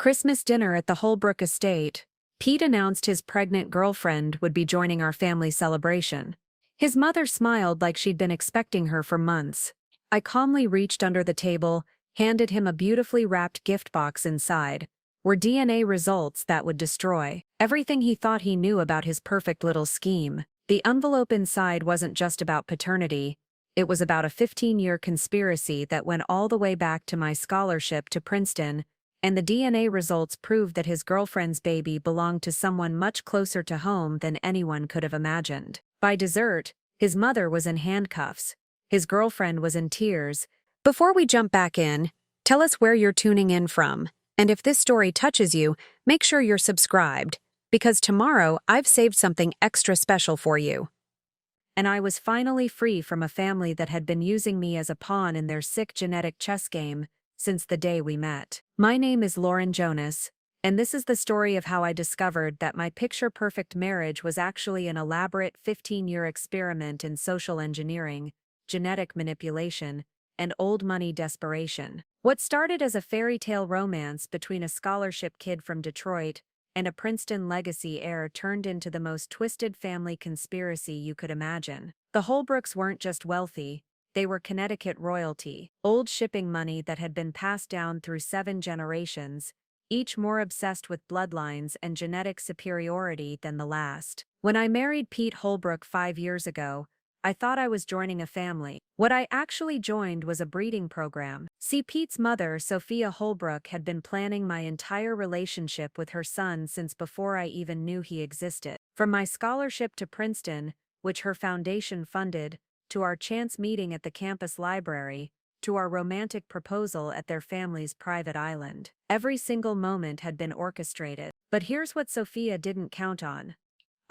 Christmas dinner at the Holbrooke estate. Pete announced his pregnant girlfriend would be joining our family celebration. His mother smiled like she'd been expecting her for months. I calmly reached under the table, handed him a beautifully wrapped gift box inside. Were DNA results that would destroy everything he thought he knew about his perfect little scheme. The envelope inside wasn't just about paternity. It was about a 15-year conspiracy that went all the way back to my scholarship to Princeton, and the DNA results proved that his girlfriend's baby belonged to someone much closer to home than anyone could have imagined. By dessert, his mother was in handcuffs. His girlfriend was in tears. Before we jump back in, tell us where you're tuning in from, and if this story touches you, make sure you're subscribed, because tomorrow I've saved something extra special for you. And I was finally free from a family that had been using me as a pawn in their sick genetic chess game since the day we met. My name is Lauren Jonas, and this is the story of how I discovered that my picture-perfect marriage was actually an elaborate 15-year experiment in social engineering, genetic manipulation, and old money desperation. What started as a fairy tale romance between a scholarship kid from Detroit and a Princeton legacy heir turned into the most twisted family conspiracy you could imagine. The Holbrookes weren't just wealthy. They were Connecticut royalty, old shipping money that had been passed down through 7 generations, each more obsessed with bloodlines and genetic superiority than the last. When I married Pete Holbrooke 5 years ago, I thought I was joining a family. What I actually joined was a breeding program. See, Pete's mother, Sophia Holbrooke, had been planning my entire relationship with her son since before I even knew he existed. From my scholarship to Princeton, which her foundation funded, to our chance meeting at the campus library, to our romantic proposal at their family's private island. Every single moment had been orchestrated. But here's what Sophia didn't count on.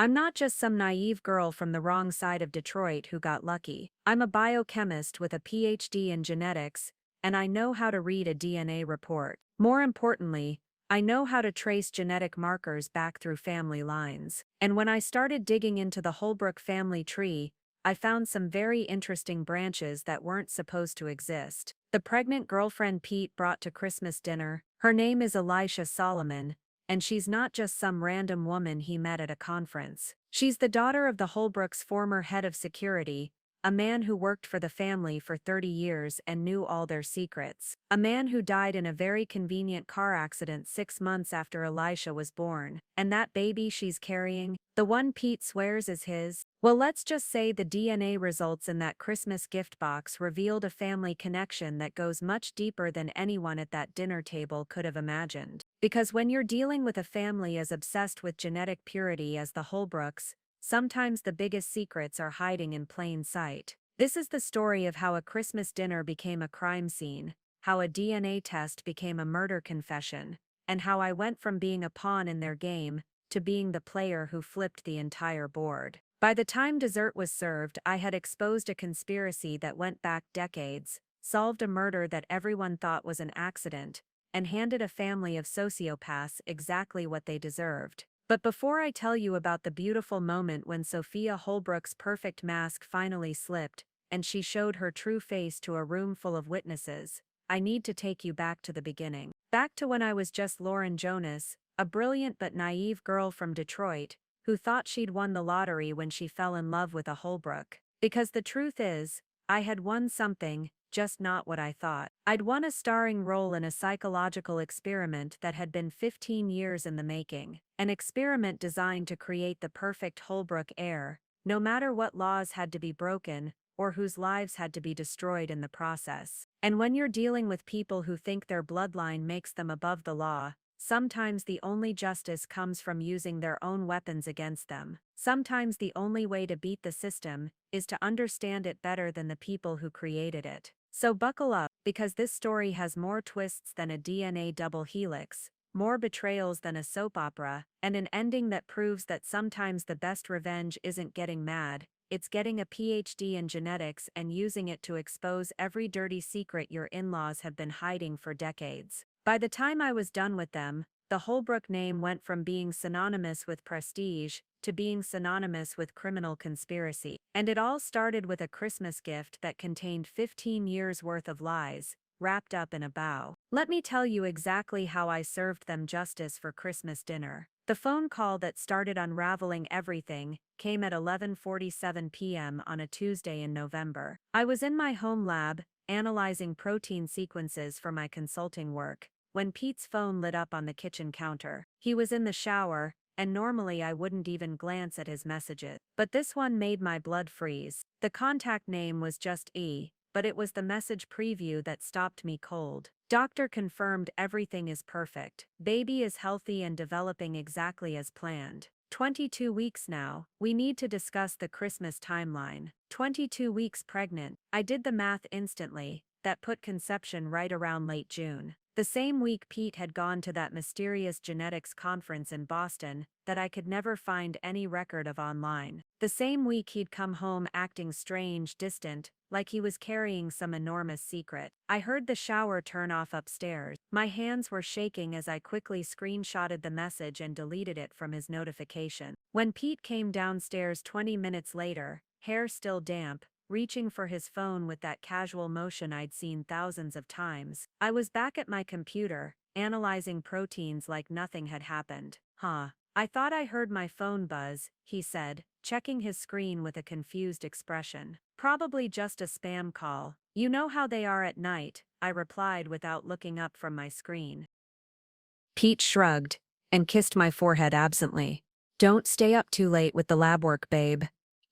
I'm not just some naive girl from the wrong side of Detroit who got lucky. I'm a biochemist with a PhD in genetics, and I know how to read a DNA report. More importantly, I know how to trace genetic markers back through family lines. And when I started digging into the Holbrooke family tree, I found some very interesting branches that weren't supposed to exist. The pregnant girlfriend Pete brought to Christmas dinner, her name is Elisha Solomon, and she's not just some random woman he met at a conference. She's the daughter of the Holbrooks' former head of security, a man who worked for the family for 30 years and knew all their secrets. A man who died in a very convenient car accident 6 months after Elisha was born. And that baby she's carrying, the one Pete swears is his, well, let's just say the DNA results in that Christmas gift box revealed a family connection that goes much deeper than anyone at that dinner table could have imagined. Because when you're dealing with a family as obsessed with genetic purity as the Holbrooks, sometimes the biggest secrets are hiding in plain sight. This is the story of how a Christmas dinner became a crime scene, how a DNA test became a murder confession, and how I went from being a pawn in their game to being the player who flipped the entire board. By the time dessert was served, I had exposed a conspiracy that went back decades, solved a murder that everyone thought was an accident, and handed a family of sociopaths exactly what they deserved. But before I tell you about the beautiful moment when Sophia Holbrooke's perfect mask finally slipped, and she showed her true face to a room full of witnesses, I need to take you back to the beginning. Back to when I was just Lauren Jonas, a brilliant but naive girl from Detroit, who thought she'd won the lottery when she fell in love with a Holbrooke. Because the truth is, I had won something, just not what I thought. I'd won a starring role in a psychological experiment that had been 15 years in the making. An experiment designed to create the perfect Holbrooke heir, no matter what laws had to be broken, or whose lives had to be destroyed in the process. And when you're dealing with people who think their bloodline makes them above the law, sometimes the only justice comes from using their own weapons against them. Sometimes the only way to beat the system is to understand it better than the people who created it. So buckle up, because this story has more twists than a DNA double helix, more betrayals than a soap opera, and an ending that proves that sometimes the best revenge isn't getting mad, it's getting a PhD in genetics and using it to expose every dirty secret your in-laws have been hiding for decades. By the time I was done with them, the Holbrooke name went from being synonymous with prestige to being synonymous with criminal conspiracy. And it all started with a Christmas gift that contained 15 years' worth of lies, wrapped up in a bow. Let me tell you exactly how I served them justice for Christmas dinner. The phone call that started unraveling everything came at 11:47 p.m. on a Tuesday in November. I was in my home lab, analyzing protein sequences for my consulting work, when Pete's phone lit up on the kitchen counter. He was in the shower, and normally I wouldn't even glance at his messages. But this one made my blood freeze. The contact name was just but it was the message preview that stopped me cold. Doctor confirmed everything is perfect. Baby is healthy and developing exactly as planned. 22 weeks now. We need to discuss the Christmas timeline. 22 weeks pregnant. I did the math instantly. That put conception right around late June. The same week Pete had gone to that mysterious genetics conference in Boston that I could never find any record of online. The same week he'd come home acting strange, distant, like he was carrying some enormous secret. I heard the shower turn off upstairs. My hands were shaking as I quickly screenshotted the message and deleted it from his notification. When Pete came downstairs 20 minutes later, hair still damp, reaching for his phone with that casual motion I'd seen thousands of times, I was back at my computer, analyzing proteins like nothing had happened. I thought I heard my phone buzz, he said, checking his screen with a confused expression. Probably just a spam call. You know how they are at night, I replied without looking up from my screen. Pete shrugged and kissed my forehead absently. Don't stay up too late with the lab work, babe.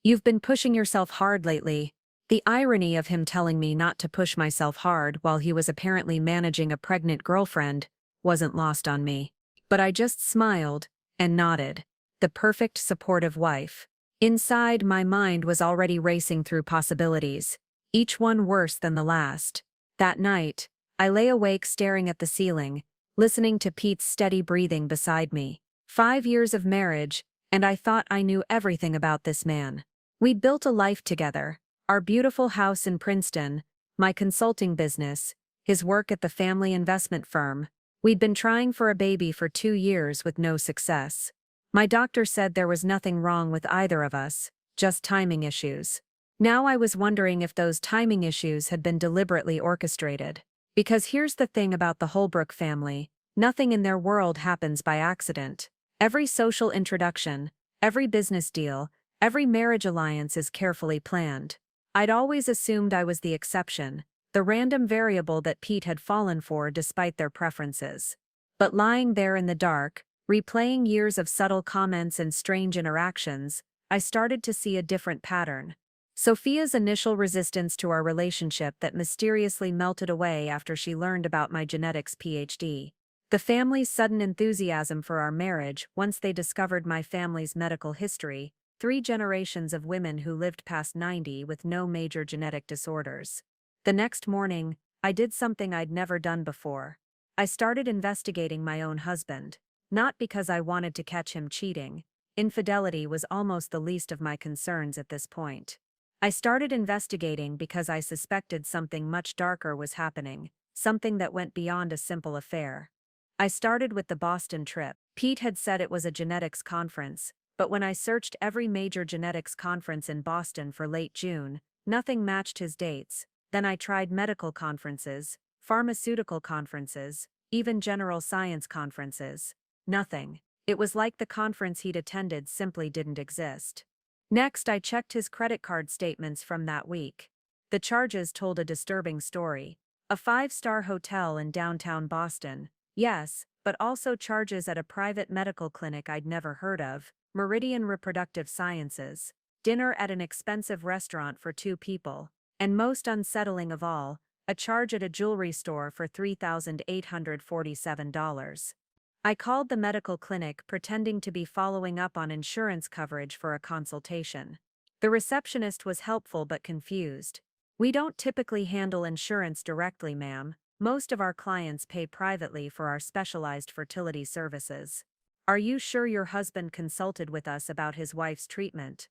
You've been pushing yourself hard lately. The irony of him telling me not to push myself hard while he was apparently managing a pregnant girlfriend wasn't lost on me. But I just smiled and nodded. The perfect supportive wife. Inside, my mind was already racing through possibilities, each one worse than the last. That night, I lay awake staring at the ceiling, listening to Pete's steady breathing beside me. 5 years of marriage, and I thought I knew everything about this man. We'd built a life together, our beautiful house in Princeton, my consulting business, his work at the family investment firm. We'd been trying for a baby for 2 years with no success. My doctor said there was nothing wrong with either of us, just timing issues. Now I was wondering if those timing issues had been deliberately orchestrated. Because here's the thing about the Holbrooke family, nothing in their world happens by accident. Every social introduction, every business deal, every marriage alliance is carefully planned. I'd always assumed I was the exception, the random variable that Pete had fallen for despite their preferences. But lying there in the dark, replaying years of subtle comments and strange interactions, I started to see a different pattern. Sophia's initial resistance to our relationship that mysteriously melted away after she learned about my genetics PhD. The family's sudden enthusiasm for our marriage once they discovered my family's medical history, 3 generations of women who lived past 90 with no major genetic disorders. The next morning, I did something I'd never done before. I started investigating my own husband. Not because I wanted to catch him cheating. Infidelity was almost the least of my concerns at this point. I started investigating because I suspected something much darker was happening, something that went beyond a simple affair. I started with the Boston trip. Pete had said it was a genetics conference, but when I searched every major genetics conference in Boston for late June, nothing matched his dates. Then I tried medical conferences, pharmaceutical conferences, even general science conferences. Nothing. It was like the conference he'd attended simply didn't exist. Next, I checked his credit card statements from that week. The charges told a disturbing story. A 5-star hotel in downtown Boston, yes, but also charges at a private medical clinic I'd never heard of, Meridian Reproductive Sciences, dinner at an expensive restaurant for 2 people, and most unsettling of all, a charge at a jewelry store for $3,847. I called the medical clinic pretending to be following up on insurance coverage for a consultation. The receptionist was helpful but confused. We don't typically handle insurance directly, ma'am. Most of our clients pay privately for our specialized fertility services. Are you sure your husband consulted with us about his wife's treatment?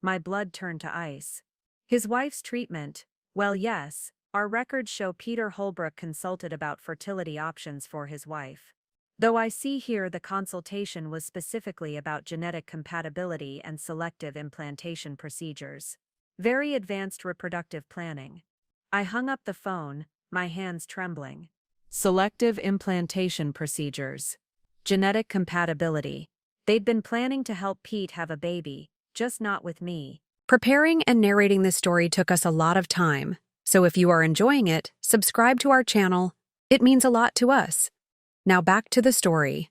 My blood turned to ice. His wife's treatment? Well, yes. Our records show Peter Holbrooke consulted about fertility options for his wife. Though I see here the consultation was specifically about genetic compatibility and selective implantation procedures. Very advanced reproductive planning. I hung up the phone, my hands trembling. selective implantation procedures, genetic compatibility. They'd been planning to help Pete have a baby, just not with me. Preparing and narrating this story took us a lot of time, so if you are enjoying it, subscribe to our channel. It means a lot to us. Now back to the story.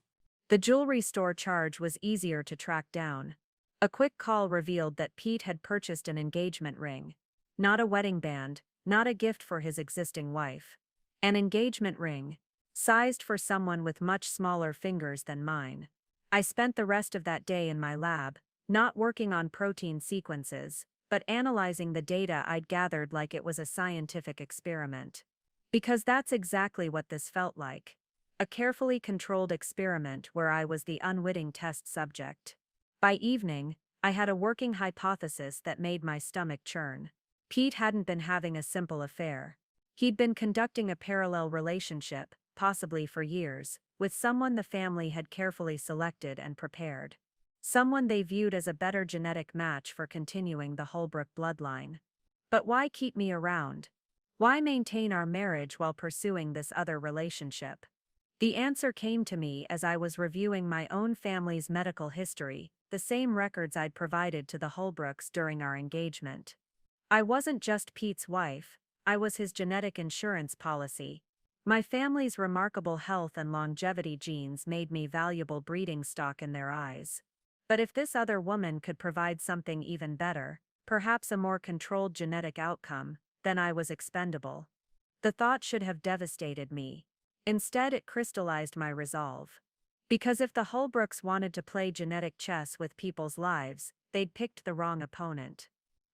The jewelry store charge was easier to track down. A quick call revealed that Pete had purchased an engagement ring. Not a wedding band, not a gift for his existing wife. An engagement ring, sized for someone with much smaller fingers than mine. I spent the rest of that day in my lab, not working on protein sequences, but analyzing the data I'd gathered like it was a scientific experiment. Because that's exactly what this felt like. A carefully controlled experiment where I was the unwitting test subject. By evening, I had a working hypothesis that made my stomach churn. Pete hadn't been having a simple affair. He'd been conducting a parallel relationship, possibly for years, with someone the family had carefully selected and prepared. Someone they viewed as a better genetic match for continuing the Holbrooke bloodline. But why keep me around? Why maintain our marriage while pursuing this other relationship? The answer came to me as I was reviewing my own family's medical history, the same records I'd provided to the Holbrookes during our engagement. I wasn't just Pete's wife, I was his genetic insurance policy. My family's remarkable health and longevity genes made me valuable breeding stock in their eyes. But if this other woman could provide something even better, perhaps a more controlled genetic outcome, then I was expendable. The thought should have devastated me. Instead, it crystallized my resolve. Because if the Holbrookes wanted to play genetic chess with people's lives, they'd picked the wrong opponent.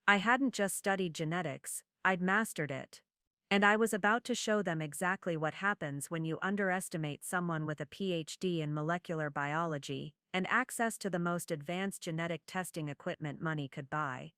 I hadn't just studied genetics, I'd mastered it. And I was about to show them exactly what happens when you underestimate someone with a PhD in molecular biology and access to the most advanced genetic testing equipment money could buy.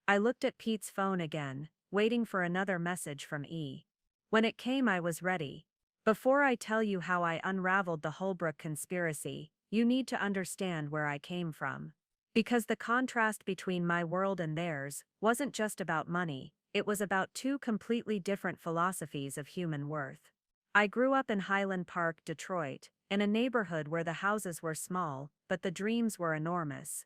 I looked at Pete's phone again, waiting for another message from E. When it came, I was ready. Before I tell you how I unraveled the Holbrooke conspiracy, you need to understand where I came from. Because the contrast between my world and theirs wasn't just about money, it was about two completely different philosophies of human worth. I grew up in Highland Park, Detroit, in a neighborhood where the houses were small, but the dreams were enormous.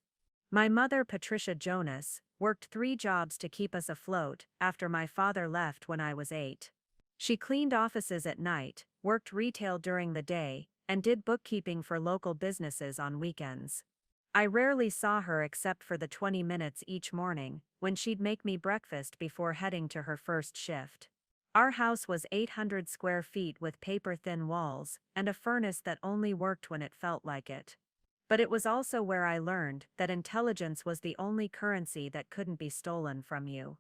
My mother, Patricia Jonas, worked 3 jobs to keep us afloat after my father left when I was 8. She cleaned offices at night, worked retail during the day, and did bookkeeping for local businesses on weekends. I rarely saw her except for the 20 minutes each morning, when she'd make me breakfast before heading to her first shift. Our house was 800 square feet with paper-thin walls, and a furnace that only worked when it felt like it. But it was also where I learned that intelligence was the only currency that couldn't be stolen from you.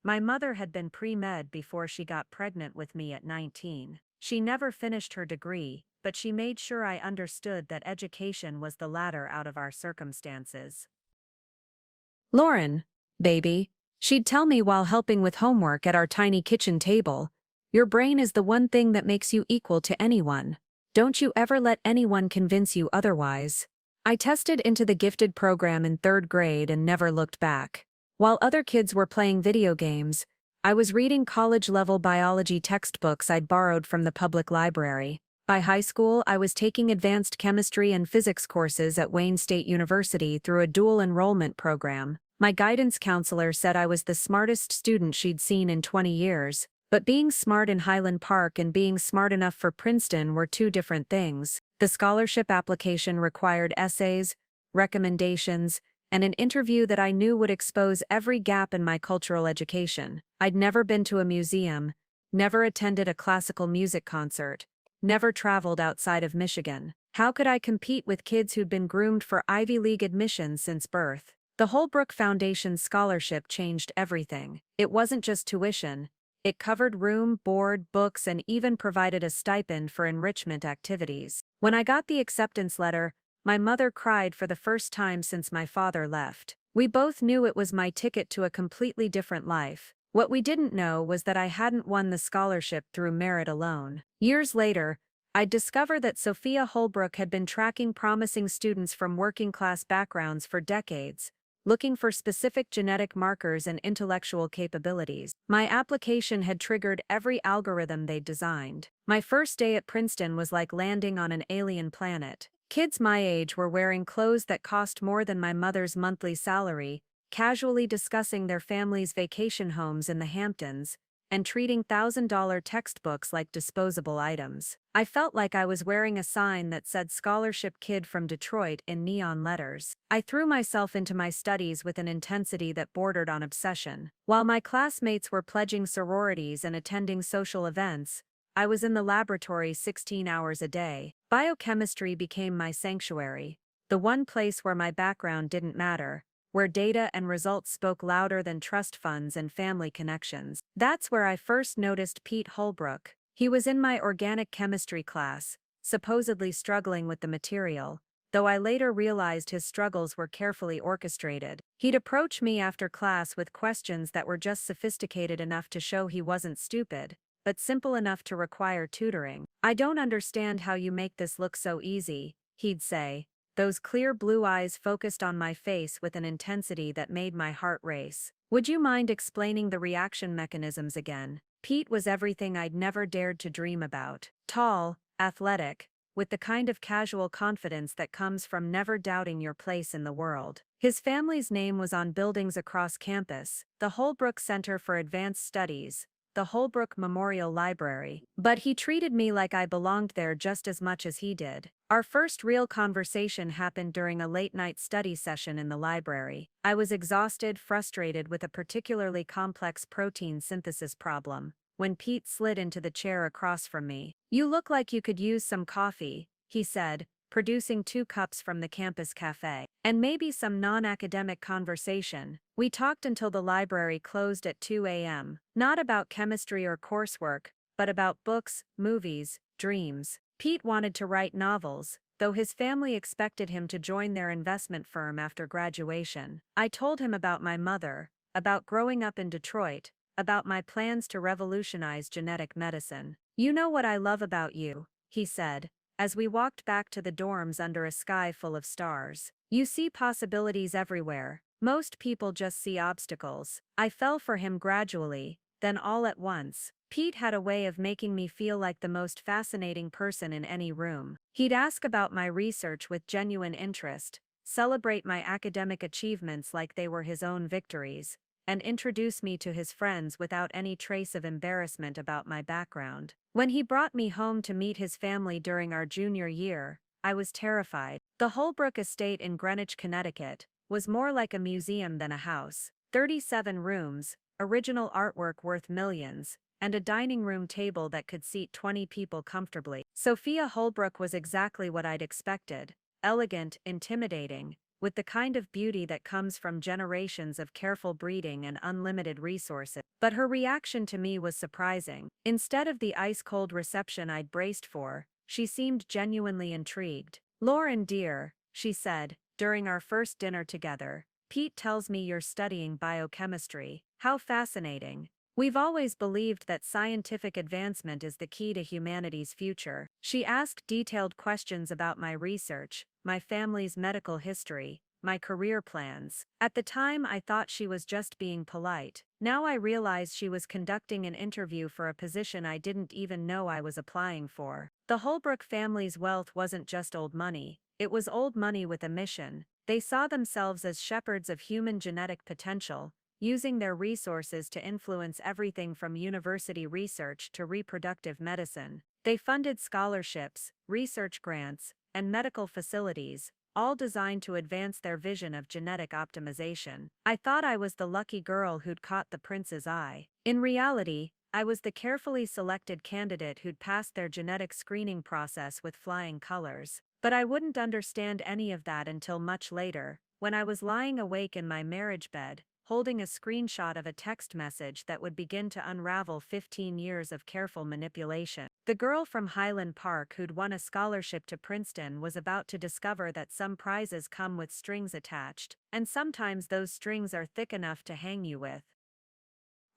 My mother had been pre-med before she got pregnant with me at 19. She never finished her degree, but she made sure I understood that education was the ladder out of our circumstances. "Lauren, baby," she'd tell me while helping with homework at our tiny kitchen table, "your brain is the one thing that makes you equal to anyone. Don't you ever let anyone convince you otherwise." I tested into the gifted program in 3rd grade and never looked back. While other kids were playing video games, I was reading college-level biology textbooks I'd borrowed from the public library. By high school, I was taking advanced chemistry and physics courses at Wayne State University through a dual enrollment program. My guidance counselor said I was the smartest student she'd seen in 20 years, but being smart in Highland Park and being smart enough for Princeton were 2 different things. The scholarship application required essays, recommendations, and an interview that I knew would expose every gap in my cultural education. I'd never been to a museum, never attended a classical music concert, never traveled outside of Michigan. How could I compete with kids who'd been groomed for Ivy League admissions since birth? The Holbrooke Foundation's scholarship changed everything. It wasn't just tuition. It covered room, board, books, and even provided a stipend for enrichment activities. When I got the acceptance letter, my mother cried for the first time since my father left. We both knew it was my ticket to a completely different life. What we didn't know was that I hadn't won the scholarship through merit alone. Years later, I'd discovered that Sophia Holbrooke had been tracking promising students from working-class backgrounds for decades, looking for specific genetic markers and intellectual capabilities. My application had triggered every algorithm they'd designed. My first day at Princeton was like landing on an alien planet. Kids my age were wearing clothes that cost more than my mother's monthly salary, casually discussing their family's vacation homes in the Hamptons, and treating $1,000 textbooks like disposable items. I felt like I was wearing a sign that said "Scholarship Kid from Detroit" in neon letters. I threw myself into my studies with an intensity that bordered on obsession. While my classmates were pledging sororities and attending social events, I was in the laboratory 16 hours a day. Biochemistry became my sanctuary, the one place where my background didn't matter, where data and results spoke louder than trust funds and family connections. That's where I first noticed Pete Holbrooke. He was in my organic chemistry class, supposedly struggling with the material, though I later realized his struggles were carefully orchestrated. He'd approach me after class with questions that were just sophisticated enough to show he wasn't stupid, but simple enough to require tutoring. "I don't understand how you make this look so easy," he'd say, those clear blue eyes focused on my face with an intensity that made my heart race. "Would you mind explaining the reaction mechanisms again?" Pete was everything I'd never dared to dream about. Tall, athletic, with the kind of casual confidence that comes from never doubting your place in the world. His family's name was on buildings across campus: the Holbrooke Center for Advanced Studies, the Holbrooke Memorial Library. But he treated me like I belonged there just as much as he did. Our first real conversation happened during a late-night study session in the library. I was exhausted, frustrated with a particularly complex protein synthesis problem, when Pete slid into the chair across from me. "You look like you could use some coffee," he said, producing 2 cups from the campus cafe. "And maybe some non-academic conversation." We talked until the library closed at 2 a.m., not about chemistry or coursework, but about books, movies, dreams. Pete wanted to write novels, though his family expected him to join their investment firm after graduation. I told him about my mother, about growing up in Detroit, about my plans to revolutionize genetic medicine. "You know what I love about you," he said, as we walked back to the dorms under a sky full of stars. "You see possibilities everywhere. Most people just see obstacles." I fell for him gradually, then all at once. Pete had a way of making me feel like the most fascinating person in any room. He'd ask about my research with genuine interest, celebrate my academic achievements like they were his own victories, and introduce me to his friends without any trace of embarrassment about my background. When he brought me home to meet his family during our junior year, I was terrified. The Holbrooke estate in Greenwich, Connecticut, was more like a museum than a house. 37 rooms, original artwork worth millions, and a dining room table that could seat 20 people comfortably. Sophia Holbrooke was exactly what I'd expected: elegant, intimidating, with the kind of beauty that comes from generations of careful breeding and unlimited resources. But her reaction to me was surprising. Instead of the ice-cold reception I'd braced for, she seemed genuinely intrigued. "Lauren dear," she said, during our first dinner together, "Pete tells me you're studying biochemistry. How fascinating. We've always believed that scientific advancement is the key to humanity's future." She asked detailed questions about my research, my family's medical history, my career plans. At the time, I thought she was just being polite. Now I realize she was conducting an interview for a position I didn't even know I was applying for. The Holbrooke family's wealth wasn't just old money, it was old money with a mission. They saw themselves as shepherds of human genetic potential, using their resources to influence everything from university research to reproductive medicine. They funded scholarships, research grants, and medical facilities, all designed to advance their vision of genetic optimization. I thought I was the lucky girl who'd caught the prince's eye. In reality, I was the carefully selected candidate who'd passed their genetic screening process with flying colors. But I wouldn't understand any of that until much later, when I was lying awake in my marriage bed, holding a screenshot of a text message that would begin to unravel 15 years of careful manipulation. The girl from Highland Park who'd won a scholarship to Princeton was about to discover that some prizes come with strings attached, and sometimes those strings are thick enough to hang you with.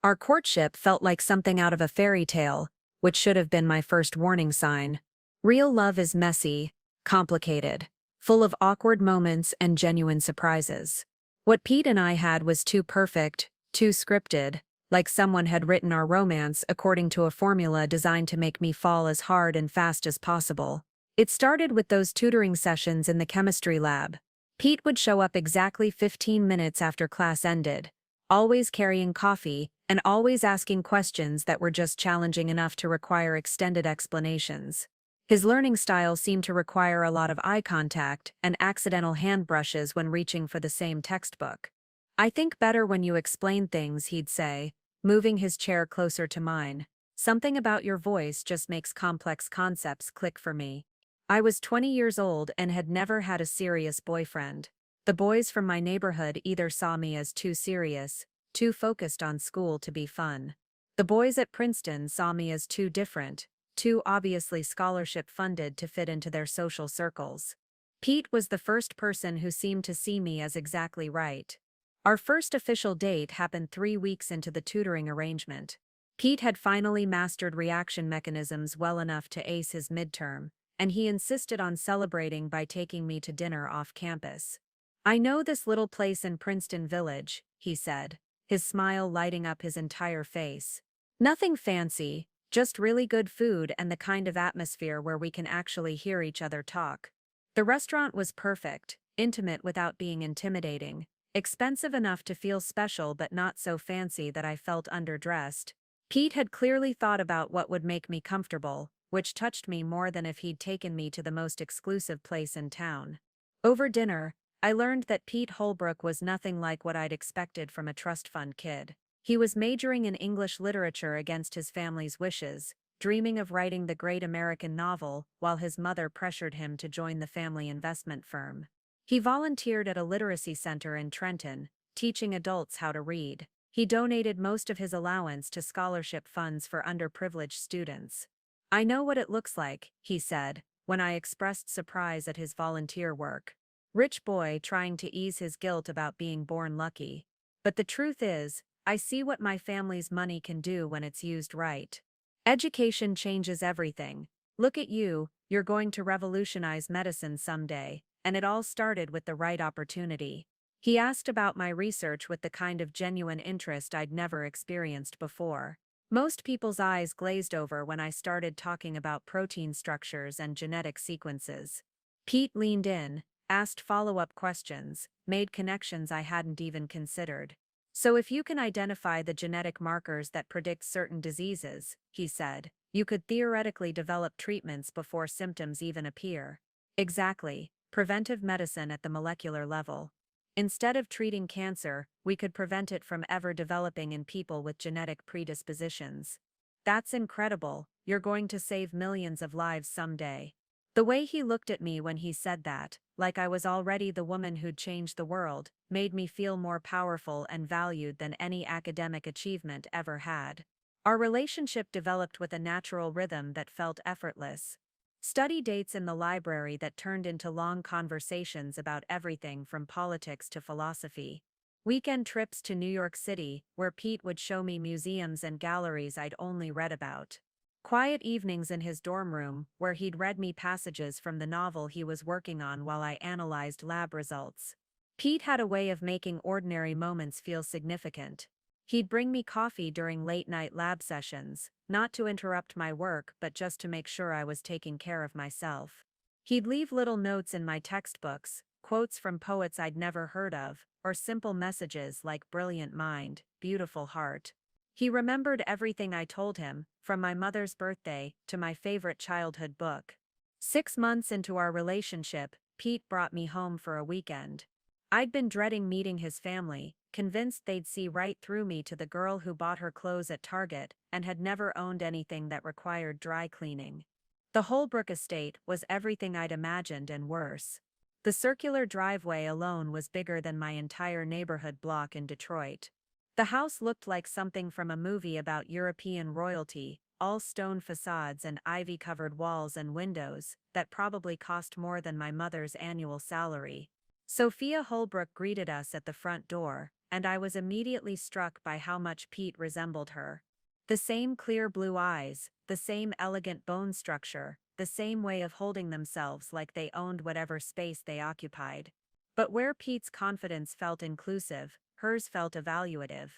Our courtship felt like something out of a fairy tale, which should have been my first warning sign. Real love is messy, complicated, full of awkward moments and genuine surprises. What Pete and I had was too perfect, too scripted, like someone had written our romance according to a formula designed to make me fall as hard and fast as possible. It started with those tutoring sessions in the chemistry lab. Pete would show up exactly 15 minutes after class ended, always carrying coffee, and always asking questions that were just challenging enough to require extended explanations. His learning style seemed to require a lot of eye contact and accidental hand brushes when reaching for the same textbook. "I think better when you explain things," he'd say, moving his chair closer to mine. "Something about your voice just makes complex concepts click for me." I was 20 years old and had never had a serious boyfriend. The boys from my neighborhood either saw me as too serious, too focused on school to be fun. The boys at Princeton saw me as too different, too obviously scholarship-funded to fit into their social circles. Pete was the first person who seemed to see me as exactly right. Our first official date happened 3 weeks into the tutoring arrangement. Pete had finally mastered reaction mechanisms well enough to ace his midterm, and he insisted on celebrating by taking me to dinner off campus. "I know this little place in Princeton Village," he said, his smile lighting up his entire face. "Nothing fancy, just really good food and the kind of atmosphere where we can actually hear each other talk." The restaurant was perfect, intimate without being intimidating, expensive enough to feel special but not so fancy that I felt underdressed. Pete had clearly thought about what would make me comfortable, which touched me more than if he'd taken me to the most exclusive place in town. Over dinner, I learned that Pete Holbrooke was nothing like what I'd expected from a trust fund kid. He was majoring in English literature against his family's wishes, dreaming of writing the great American novel while his mother pressured him to join the family investment firm. He volunteered at a literacy center in Trenton, teaching adults how to read. He donated most of his allowance to scholarship funds for underprivileged students. "I know what it looks like," he said, when I expressed surprise at his volunteer work. "Rich boy trying to ease his guilt about being born lucky. But the truth is, I see what my family's money can do when it's used right. Education changes everything. Look at you, you're going to revolutionize medicine someday, and it all started with the right opportunity." He asked about my research with the kind of genuine interest I'd never experienced before. Most people's eyes glazed over when I started talking about protein structures and genetic sequences. Pete leaned in, asked follow-up questions, made connections I hadn't even considered. "So if you can identify the genetic markers that predict certain diseases," he said, "you could theoretically develop treatments before symptoms even appear." Exactly, preventive medicine at the molecular level. Instead of treating cancer, we could prevent it from ever developing in people with genetic predispositions. "That's incredible, you're going to save millions of lives someday." The way he looked at me when he said that, like I was already the woman who'd changed the world, made me feel more powerful and valued than any academic achievement ever had. Our relationship developed with a natural rhythm that felt effortless. Study dates in the library that turned into long conversations about everything from politics to philosophy. Weekend trips to New York City, where Pete would show me museums and galleries I'd only read about. Quiet evenings in his dorm room, where he'd read me passages from the novel he was working on while I analyzed lab results. Pete had a way of making ordinary moments feel significant. He'd bring me coffee during late-night lab sessions, not to interrupt my work but just to make sure I was taking care of myself. He'd leave little notes in my textbooks, quotes from poets I'd never heard of, or simple messages like "brilliant mind, beautiful heart." He remembered everything I told him, from my mother's birthday to my favorite childhood book. 6 months into our relationship, Pete brought me home for a weekend. I'd been dreading meeting his family, convinced they'd see right through me to the girl who bought her clothes at Target and had never owned anything that required dry cleaning. The Holbrooke estate was everything I'd imagined and worse. The circular driveway alone was bigger than my entire neighborhood block in Detroit. The house looked like something from a movie about European royalty, all stone facades and ivy-covered walls and windows that probably cost more than my mother's annual salary. Sophia Holbrooke greeted us at the front door, and I was immediately struck by how much Pete resembled her. The same clear blue eyes, the same elegant bone structure, the same way of holding themselves like they owned whatever space they occupied. But where Pete's confidence felt inclusive, hers felt evaluative.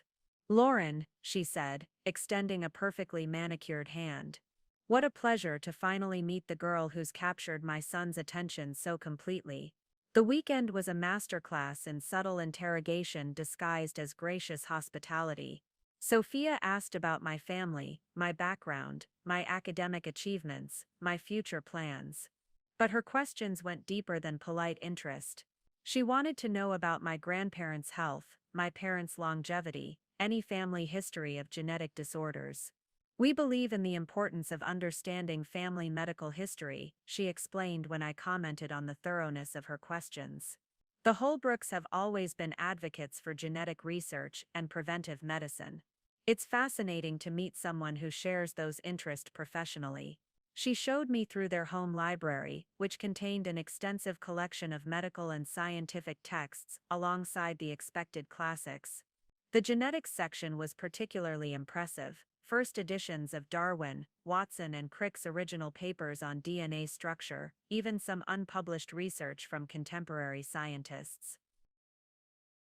"Lauren," she said, extending a perfectly manicured hand. "What a pleasure to finally meet the girl who's captured my son's attention so completely." The weekend was a masterclass in subtle interrogation disguised as gracious hospitality. Sophia asked about my family, my background, my academic achievements, my future plans. But her questions went deeper than polite interest. She wanted to know about my grandparents' health, my parents' longevity, any family history of genetic disorders. "We believe in the importance of understanding family medical history," she explained when I commented on the thoroughness of her questions. "The Holbrookes have always been advocates for genetic research and preventive medicine. It's fascinating to meet someone who shares those interests professionally." She showed me through their home library, which contained an extensive collection of medical and scientific texts alongside the expected classics. The genetics section was particularly impressive. First editions of Darwin, Watson, and Crick's original papers on DNA structure, even some unpublished research from contemporary scientists.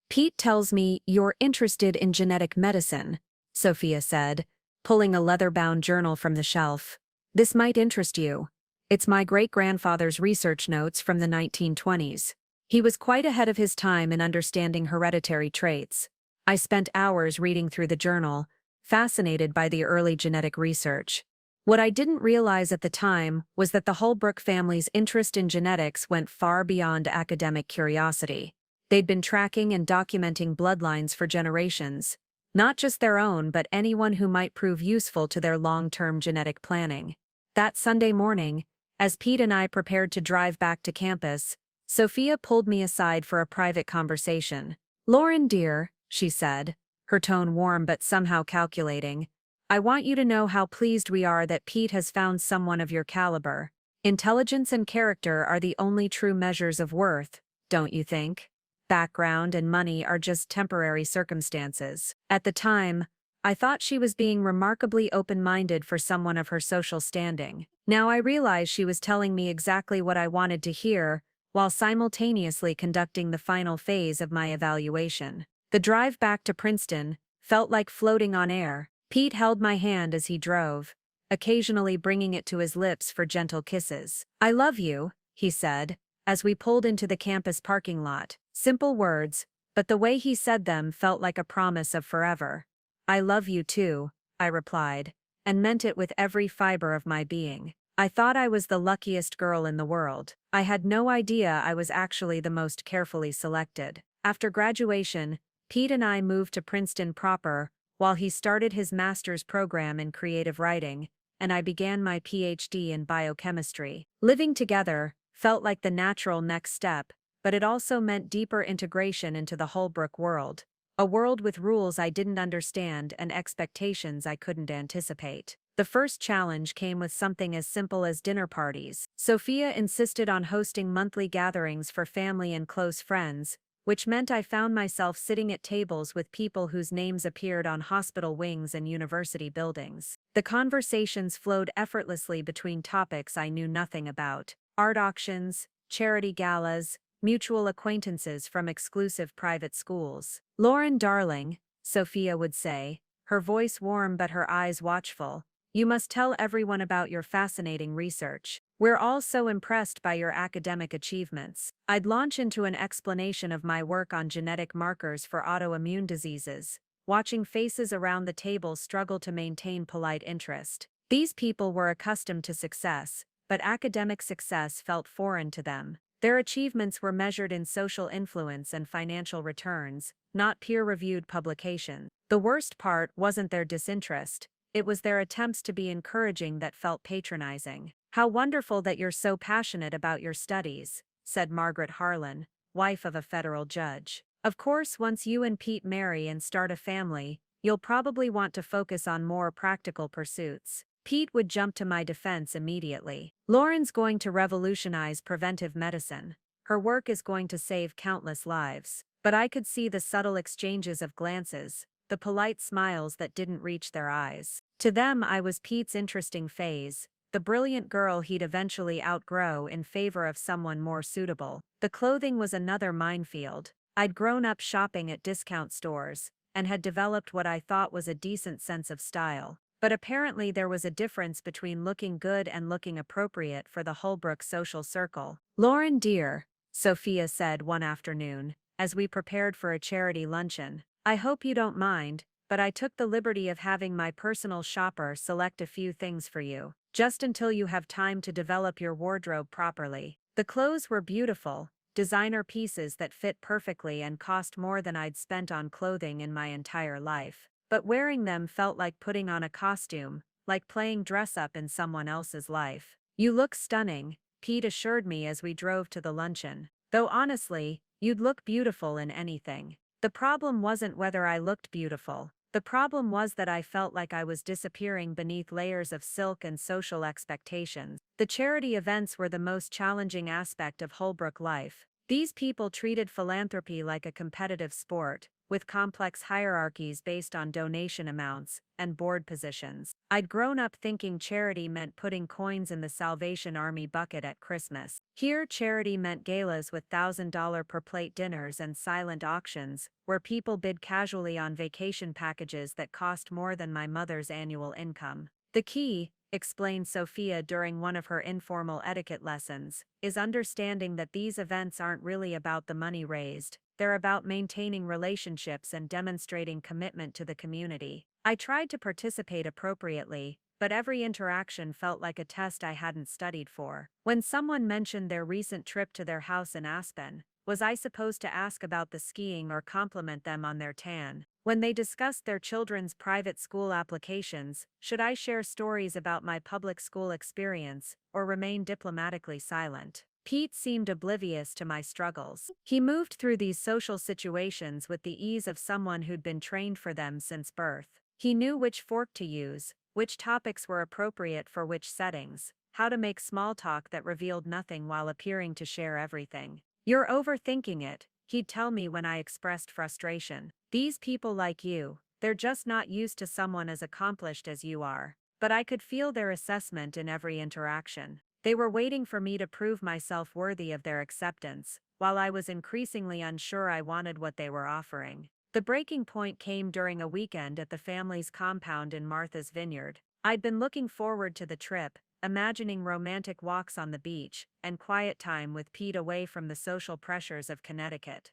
"Pete tells me you're interested in genetic medicine," Sophia said, pulling a leather-bound journal from the shelf. "This might interest you. It's my great-grandfather's research notes from the 1920s. He was quite ahead of his time in understanding hereditary traits." I spent hours reading through the journal, fascinated by the early genetic research. What I didn't realize at the time was that the Holbrook family's interest in genetics went far beyond academic curiosity. They'd been tracking and documenting bloodlines for generations, not just their own but anyone who might prove useful to their long-term genetic planning. That Sunday morning, as Pete and I prepared to drive back to campus, Sophia pulled me aside for a private conversation. "Lauren, dear," she said, her tone warm but somehow calculating, "I want you to know how pleased we are that Pete has found someone of your caliber. Intelligence and character are the only true measures of worth, don't you think? Background and money are just temporary circumstances." At the time, I thought she was being remarkably open-minded for someone of her social standing. Now I realize she was telling me exactly what I wanted to hear, while simultaneously conducting the final phase of my evaluation. The drive back to Princeton felt like floating on air. Pete held my hand as he drove, occasionally bringing it to his lips for gentle kisses. "I love you," he said, as we pulled into the campus parking lot. Simple words, but the way he said them felt like a promise of forever. "I love you too," I replied, and meant it with every fiber of my being. I thought I was the luckiest girl in the world. I had no idea I was actually the most carefully selected. After graduation, Pete and I moved to Princeton proper, while he started his master's program in creative writing, and I began my PhD in biochemistry. Living together felt like the natural next step, but it also meant deeper integration into the Holbrook world, a world with rules I didn't understand and expectations I couldn't anticipate. The first challenge came with something as simple as dinner parties. Sophia insisted on hosting monthly gatherings for family and close friends, which meant I found myself sitting at tables with people whose names appeared on hospital wings and university buildings. The conversations flowed effortlessly between topics I knew nothing about: art auctions, charity galas, mutual acquaintances from exclusive private schools. "Lauren, darling," Sophia would say, her voice warm but her eyes watchful, "you must tell everyone about your fascinating research. We're all so impressed by your academic achievements." I'd launch into an explanation of my work on genetic markers for autoimmune diseases, watching faces around the table struggle to maintain polite interest. These people were accustomed to success, but academic success felt foreign to them. Their achievements were measured in social influence and financial returns, not peer-reviewed publications. The worst part wasn't their disinterest, it was their attempts to be encouraging that felt patronizing. "How wonderful that you're so passionate about your studies," said Margaret Harlan, wife of a federal judge. "Of course, once you and Pete marry and start a family, you'll probably want to focus on more practical pursuits." Pete would jump to my defense immediately. "Lauren's going to revolutionize preventive medicine. Her work is going to save countless lives." But I could see the subtle exchanges of glances, the polite smiles that didn't reach their eyes. To them I was Pete's interesting phase, the brilliant girl he'd eventually outgrow in favor of someone more suitable. The clothing was another minefield. I'd grown up shopping at discount stores and had developed what I thought was a decent sense of style. But apparently there was a difference between looking good and looking appropriate for the Holbrooke social circle. "Lauren dear," Sophia said one afternoon, as we prepared for a charity luncheon, "I hope you don't mind, but I took the liberty of having my personal shopper select a few things for you, just until you have time to develop your wardrobe properly." The clothes were beautiful, designer pieces that fit perfectly and cost more than I'd spent on clothing in my entire life. But wearing them felt like putting on a costume, like playing dress-up in someone else's life. "You look stunning," Pete assured me as we drove to the luncheon. "Though honestly, you'd look beautiful in anything." The problem wasn't whether I looked beautiful. The problem was that I felt like I was disappearing beneath layers of silk and social expectations. The charity events were the most challenging aspect of Holbrook life. These people treated philanthropy like a competitive sport, with complex hierarchies based on donation amounts and board positions. I'd grown up thinking charity meant putting coins in the Salvation Army bucket at Christmas. Here, charity meant galas with $1,000 per plate dinners and silent auctions, where people bid casually on vacation packages that cost more than my mother's annual income. "The key," explained Sophia during one of her informal etiquette lessons, "is understanding that these events aren't really about the money raised. They're about maintaining relationships and demonstrating commitment to the community." I tried to participate appropriately, but every interaction felt like a test I hadn't studied for. When someone mentioned their recent trip to their house in Aspen, was I supposed to ask about the skiing or compliment them on their tan? When they discussed their children's private school applications, should I share stories about my public school experience, or remain diplomatically silent? Pete seemed oblivious to my struggles. He moved through these social situations with the ease of someone who'd been trained for them since birth. He knew which fork to use, which topics were appropriate for which settings, how to make small talk that revealed nothing while appearing to share everything. "You're overthinking it," he'd tell me when I expressed frustration. "These people like you, they're just not used to someone as accomplished as you are." But I could feel their assessment in every interaction. They were waiting for me to prove myself worthy of their acceptance, while I was increasingly unsure I wanted what they were offering. The breaking point came during a weekend at the family's compound in Martha's Vineyard. I'd been looking forward to the trip, imagining romantic walks on the beach and quiet time with Pete away from the social pressures of Connecticut.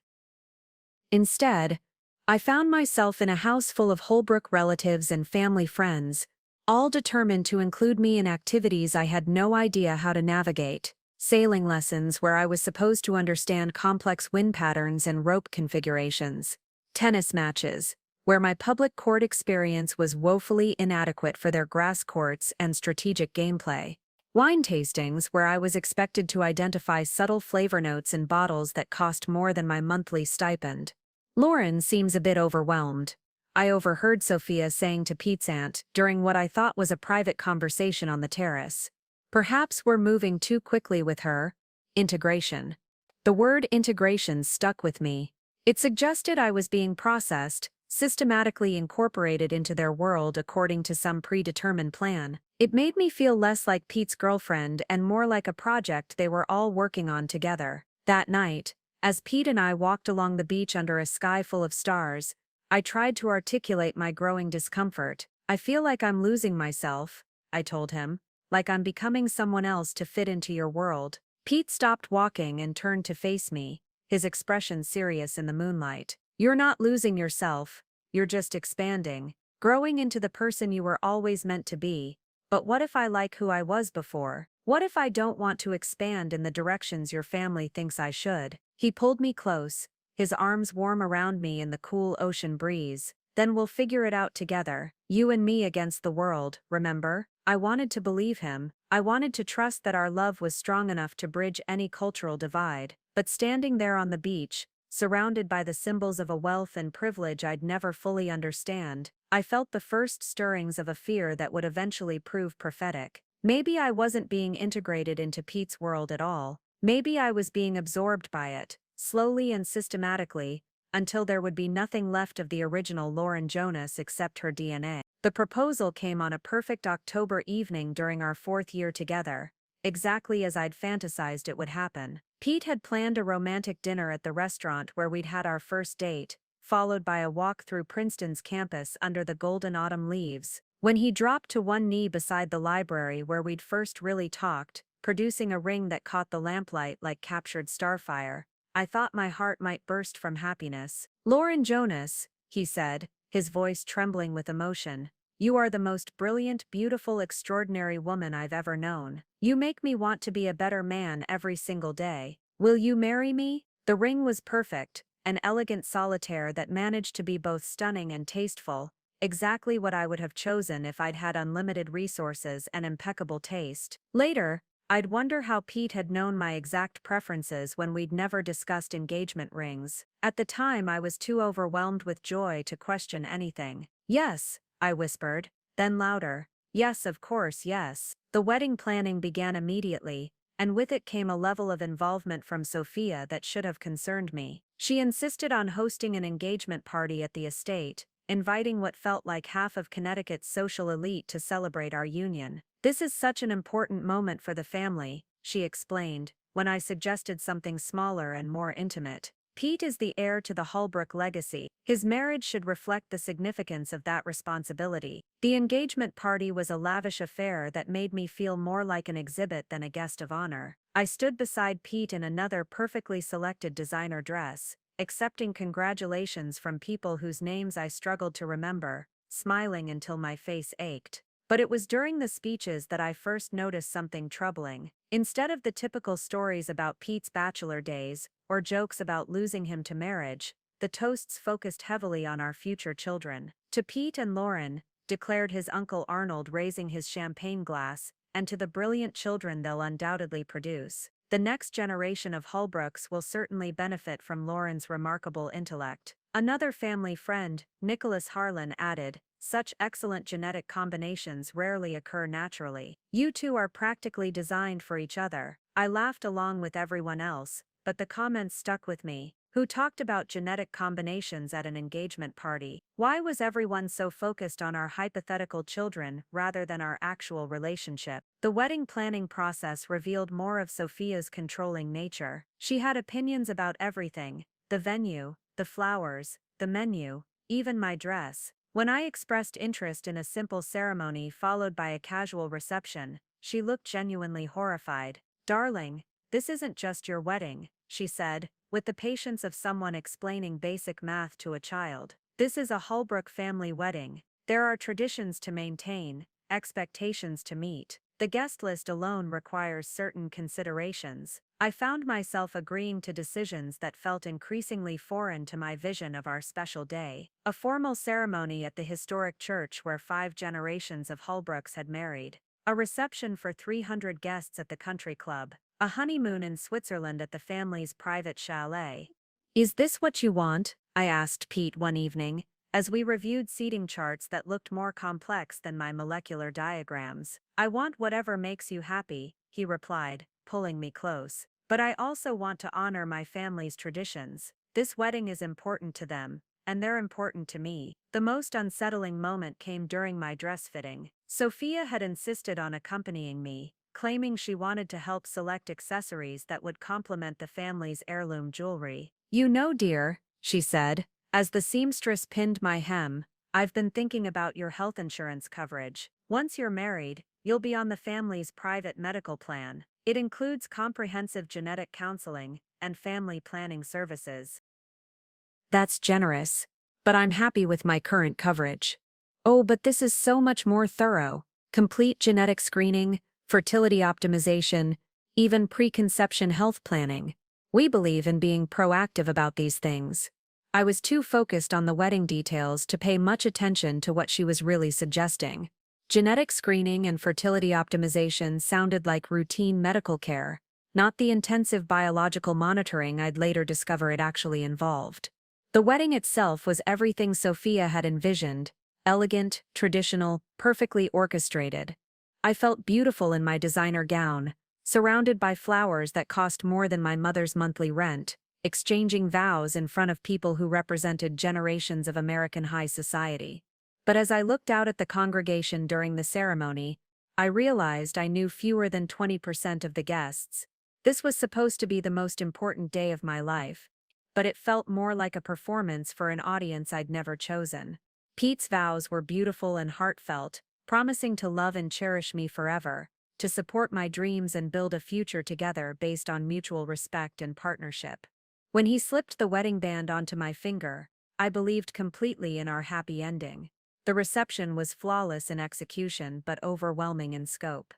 Instead, I found myself in a house full of Holbrook relatives and family friends, all determined to include me in activities I had no idea how to navigate. Sailing lessons where I was supposed to understand complex wind patterns and rope configurations. Tennis matches, where my public court experience was woefully inadequate for their grass courts and strategic gameplay. Wine tastings where I was expected to identify subtle flavor notes in bottles that cost more than my monthly stipend. "Lauren seems a bit overwhelmed," I overheard Sophia saying to Pete's aunt during what I thought was a private conversation on the terrace. "Perhaps we're moving too quickly with her." Integration. The word integration stuck with me. It suggested I was being processed, systematically incorporated into their world according to some predetermined plan. It made me feel less like Pete's girlfriend and more like a project they were all working on together. That night, as Pete and I walked along the beach under a sky full of stars, I tried to articulate my growing discomfort. "I feel like I'm losing myself," I told him, "like I'm becoming someone else to fit into your world." Pete stopped walking and turned to face me, his expression serious in the moonlight. "You're not losing yourself, you're just expanding, growing into the person you were always meant to be. But what if I like who I was before? What if I don't want to expand in the directions your family thinks I should?" He pulled me close, his arms warm around me in the cool ocean breeze. "Then we'll figure it out together, you and me against the world, remember?" I wanted to believe him. I wanted to trust that our love was strong enough to bridge any cultural divide. But standing there on the beach, surrounded by the symbols of a wealth and privilege I'd never fully understand, I felt the first stirrings of a fear that would eventually prove prophetic. Maybe I wasn't being integrated into Pete's world at all. Maybe I was being absorbed by it, slowly and systematically, until there would be nothing left of the original Lauren Jonas except her DNA. The proposal came on a perfect October evening during our 4th year together, exactly as I'd fantasized it would happen. Pete had planned a romantic dinner at the restaurant where we'd had our first date, followed by a walk through Princeton's campus under the golden autumn leaves. When he dropped to one knee beside the library where we'd first really talked, producing a ring that caught the lamplight like captured starfire, I thought my heart might burst from happiness. "Lauren Jonas," he said, his voice trembling with emotion, "you are the most brilliant, beautiful, extraordinary woman I've ever known. You make me want to be a better man every single day. Will you marry me?" The ring was perfect, an elegant solitaire that managed to be both stunning and tasteful, exactly what I would have chosen if I'd had unlimited resources and impeccable taste. Later, I'd wonder how Pete had known my exact preferences when we'd never discussed engagement rings. At the time, I was too overwhelmed with joy to question anything. "Yes," I whispered, then louder, "Yes, of course, yes." The wedding planning began immediately, and with it came a level of involvement from Sophia that should have concerned me. She insisted on hosting an engagement party at the estate, inviting what felt like half of Connecticut's social elite to celebrate our union. "This is such an important moment for the family," she explained, when I suggested something smaller and more intimate. "Pete is the heir to the Holbrooke legacy. His marriage should reflect the significance of that responsibility." The engagement party was a lavish affair that made me feel more like an exhibit than a guest of honor. I stood beside Pete in another perfectly selected designer dress, accepting congratulations from people whose names I struggled to remember, smiling until my face ached. But it was during the speeches that I first noticed something troubling. Instead of the typical stories about Pete's bachelor days, or jokes about losing him to marriage, the toasts focused heavily on our future children. "To Pete and Lauren," declared his uncle Arnold, raising his champagne glass, "and to the brilliant children they'll undoubtedly produce. The next generation of Holbrookes will certainly benefit from Lauren's remarkable intellect." Another family friend, Nicholas Harlan, added, "Such excellent genetic combinations rarely occur naturally. You two are practically designed for each other." I laughed along with everyone else, but the comments stuck with me. Who talked about genetic combinations at an engagement party? Why was everyone so focused on our hypothetical children rather than our actual relationship? The wedding planning process revealed more of Sophia's controlling nature. She had opinions about everything: the venue, the flowers, the menu, even my dress. When I expressed interest in a simple ceremony followed by a casual reception, she looked genuinely horrified. "Darling, this isn't just your wedding," she said, with the patience of someone explaining basic math to a child. "This is a Holbrook family wedding. There are traditions to maintain, expectations to meet. The guest list alone requires certain considerations." I found myself agreeing to decisions that felt increasingly foreign to my vision of our special day. A formal ceremony at the historic church where 5 generations of Holbrooks had married. A reception for 300 guests at the country club. A honeymoon in Switzerland at the family's private chalet. "Is this what you want?" I asked Pete one evening, as we reviewed seating charts that looked more complex than my molecular diagrams. "I want whatever makes you happy," he replied, pulling me close. "But I also want to honor my family's traditions. This wedding is important to them, and they're important to me." The most unsettling moment came during my dress fitting. Sophia had insisted on accompanying me, claiming she wanted to help select accessories that would complement the family's heirloom jewelry. "You know, dear," she said, as the seamstress pinned my hem, "I've been thinking about your health insurance coverage. Once you're married, you'll be on the family's private medical plan. It includes comprehensive genetic counseling and family planning services." "That's generous, but I'm happy with my current coverage." "Oh, but this is so much more thorough. Complete genetic screening, fertility optimization, even preconception health planning. We believe in being proactive about these things." I was too focused on the wedding details to pay much attention to what she was really suggesting. Genetic screening and fertility optimization sounded like routine medical care, not the intensive biological monitoring I'd later discover it actually involved. The wedding itself was everything Sophia had envisioned: elegant, traditional, perfectly orchestrated. I felt beautiful in my designer gown, surrounded by flowers that cost more than my mother's monthly rent, exchanging vows in front of people who represented generations of American high society. But as I looked out at the congregation during the ceremony, I realized I knew fewer than 20% of the guests. This was supposed to be the most important day of my life, but it felt more like a performance for an audience I'd never chosen. Pete's vows were beautiful and heartfelt, promising to love and cherish me forever, to support my dreams and build a future together based on mutual respect and partnership. When he slipped the wedding band onto my finger, I believed completely in our happy ending. The reception was flawless in execution but overwhelming in scope.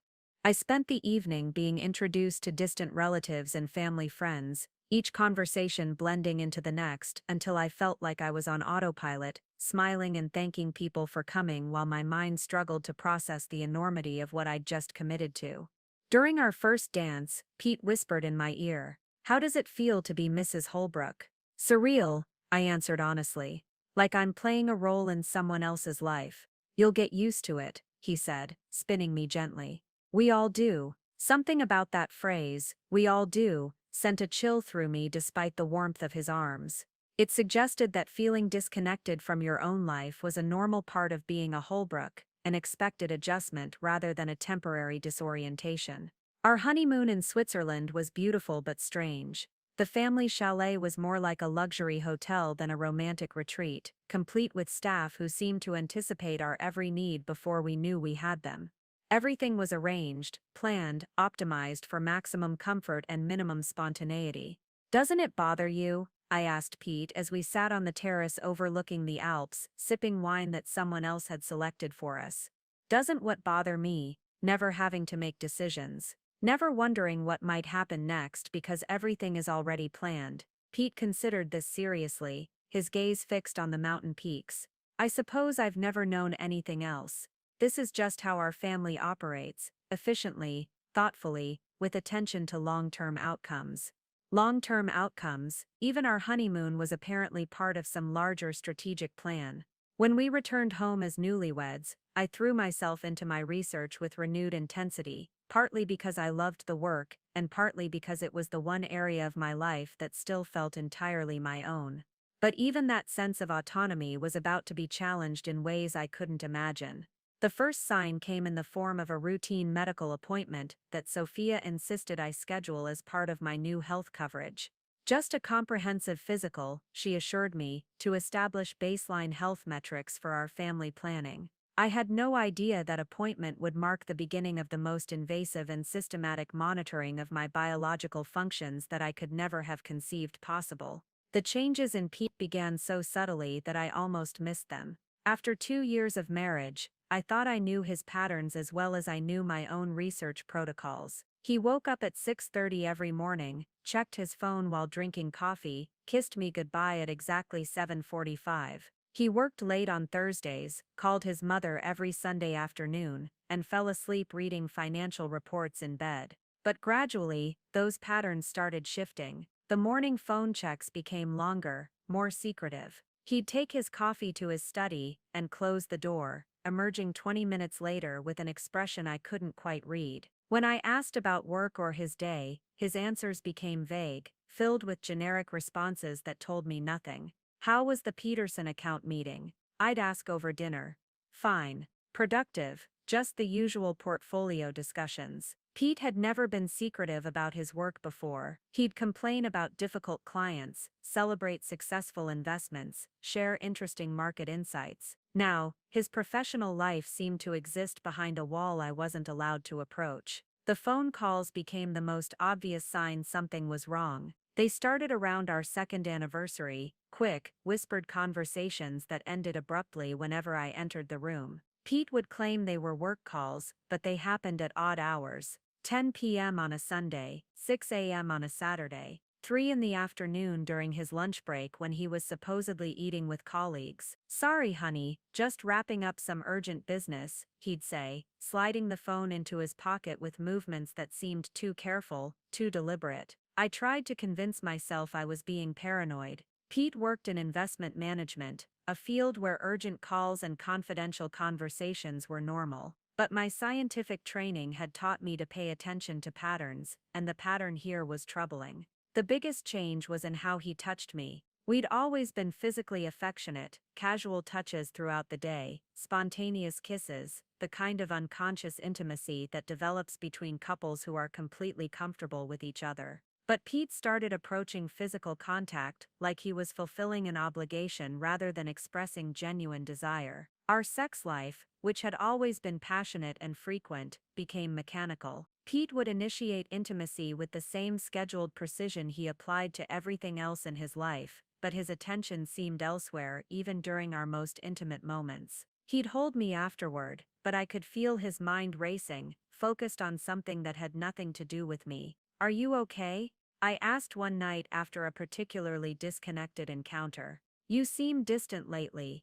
I spent the evening being introduced to distant relatives and family friends, each conversation blending into the next until I felt like I was on autopilot, smiling and thanking people for coming while my mind struggled to process the enormity of what I'd just committed to. During our first dance, Pete whispered in my ear, "How does it feel to be Mrs. Holbrooke?" "Surreal," I answered honestly. "Like I'm playing a role in someone else's life." "You'll get used to it," he said, spinning me gently. "We all do." Something about that phrase, "we all do," sent a chill through me despite the warmth of his arms. It suggested that feeling disconnected from your own life was a normal part of being a Holbrook, an expected adjustment rather than a temporary disorientation. Our honeymoon in Switzerland was beautiful but strange. The family chalet was more like a luxury hotel than a romantic retreat, complete with staff who seemed to anticipate our every need before we knew we had them. Everything was arranged, planned, optimized for maximum comfort and minimum spontaneity. "Doesn't it bother you?" I asked Pete as we sat on the terrace overlooking the Alps, sipping wine that someone else had selected for us. "Doesn't what bother me? Never having to make decisions. Never wondering what might happen next because everything is already planned." Pete considered this seriously, his gaze fixed on the mountain peaks. "I suppose I've never known anything else. This is just how our family operates, efficiently, thoughtfully, with attention to long-term outcomes." Long-term outcomes, even our honeymoon was apparently part of some larger strategic plan. When we returned home as newlyweds, I threw myself into my research with renewed intensity, partly because I loved the work, and partly because it was the one area of my life that still felt entirely my own. But even that sense of autonomy was about to be challenged in ways I couldn't imagine. The first sign came in the form of a routine medical appointment that Sophia insisted I schedule as part of my new health coverage. "Just a comprehensive physical," she assured me, "to establish baseline health metrics for our family planning." I had no idea that appointment would mark the beginning of the most invasive and systematic monitoring of my biological functions that I could never have conceived possible. The changes in Pete began so subtly that I almost missed them. After 2 years of marriage, I thought I knew his patterns as well as I knew my own research protocols. He woke up at 6:30 every morning, checked his phone while drinking coffee, kissed me goodbye at exactly 7:45. He worked late on Thursdays, called his mother every Sunday afternoon, and fell asleep reading financial reports in bed. But gradually, those patterns started shifting. The morning phone checks became longer, more secretive. He'd take his coffee to his study and close the door, emerging 20 minutes later with an expression I couldn't quite read. When I asked about work or his day, his answers became vague, filled with generic responses that told me nothing. "How was the Peterson account meeting?" I'd ask over dinner. "Fine. Productive. Just the usual portfolio discussions." Pete had never been secretive about his work before. He'd complain about difficult clients, celebrate successful investments, share interesting market insights. Now, his professional life seemed to exist behind a wall I wasn't allowed to approach. The phone calls became the most obvious sign something was wrong. They started around our second anniversary, quick, whispered conversations that ended abruptly whenever I entered the room. Pete would claim they were work calls, but they happened at odd hours. 10 p.m. on a Sunday, 6 a.m. on a Saturday, 3 in the afternoon during his lunch break when he was supposedly eating with colleagues. "Sorry, honey, just wrapping up some urgent business," he'd say, sliding the phone into his pocket with movements that seemed too careful, too deliberate. I tried to convince myself I was being paranoid. Pete worked in investment management, a field where urgent calls and confidential conversations were normal. But my scientific training had taught me to pay attention to patterns, and the pattern here was troubling. The biggest change was in how he touched me, We'd always been physically affectionate, casual touches throughout the day, spontaneous kisses, the kind of unconscious intimacy that develops between couples who are completely comfortable with each other. But Pete started approaching physical contact like he was fulfilling an obligation rather than expressing genuine desire. Our sex life, which had always been passionate and frequent, became mechanical. Pete would initiate intimacy with the same scheduled precision he applied to everything else in his life, but his attention seemed elsewhere even during our most intimate moments. He'd hold me afterward, but I could feel his mind racing, focused on something that had nothing to do with me. "Are you okay?" I asked one night after a particularly disconnected encounter. "You seem distant lately."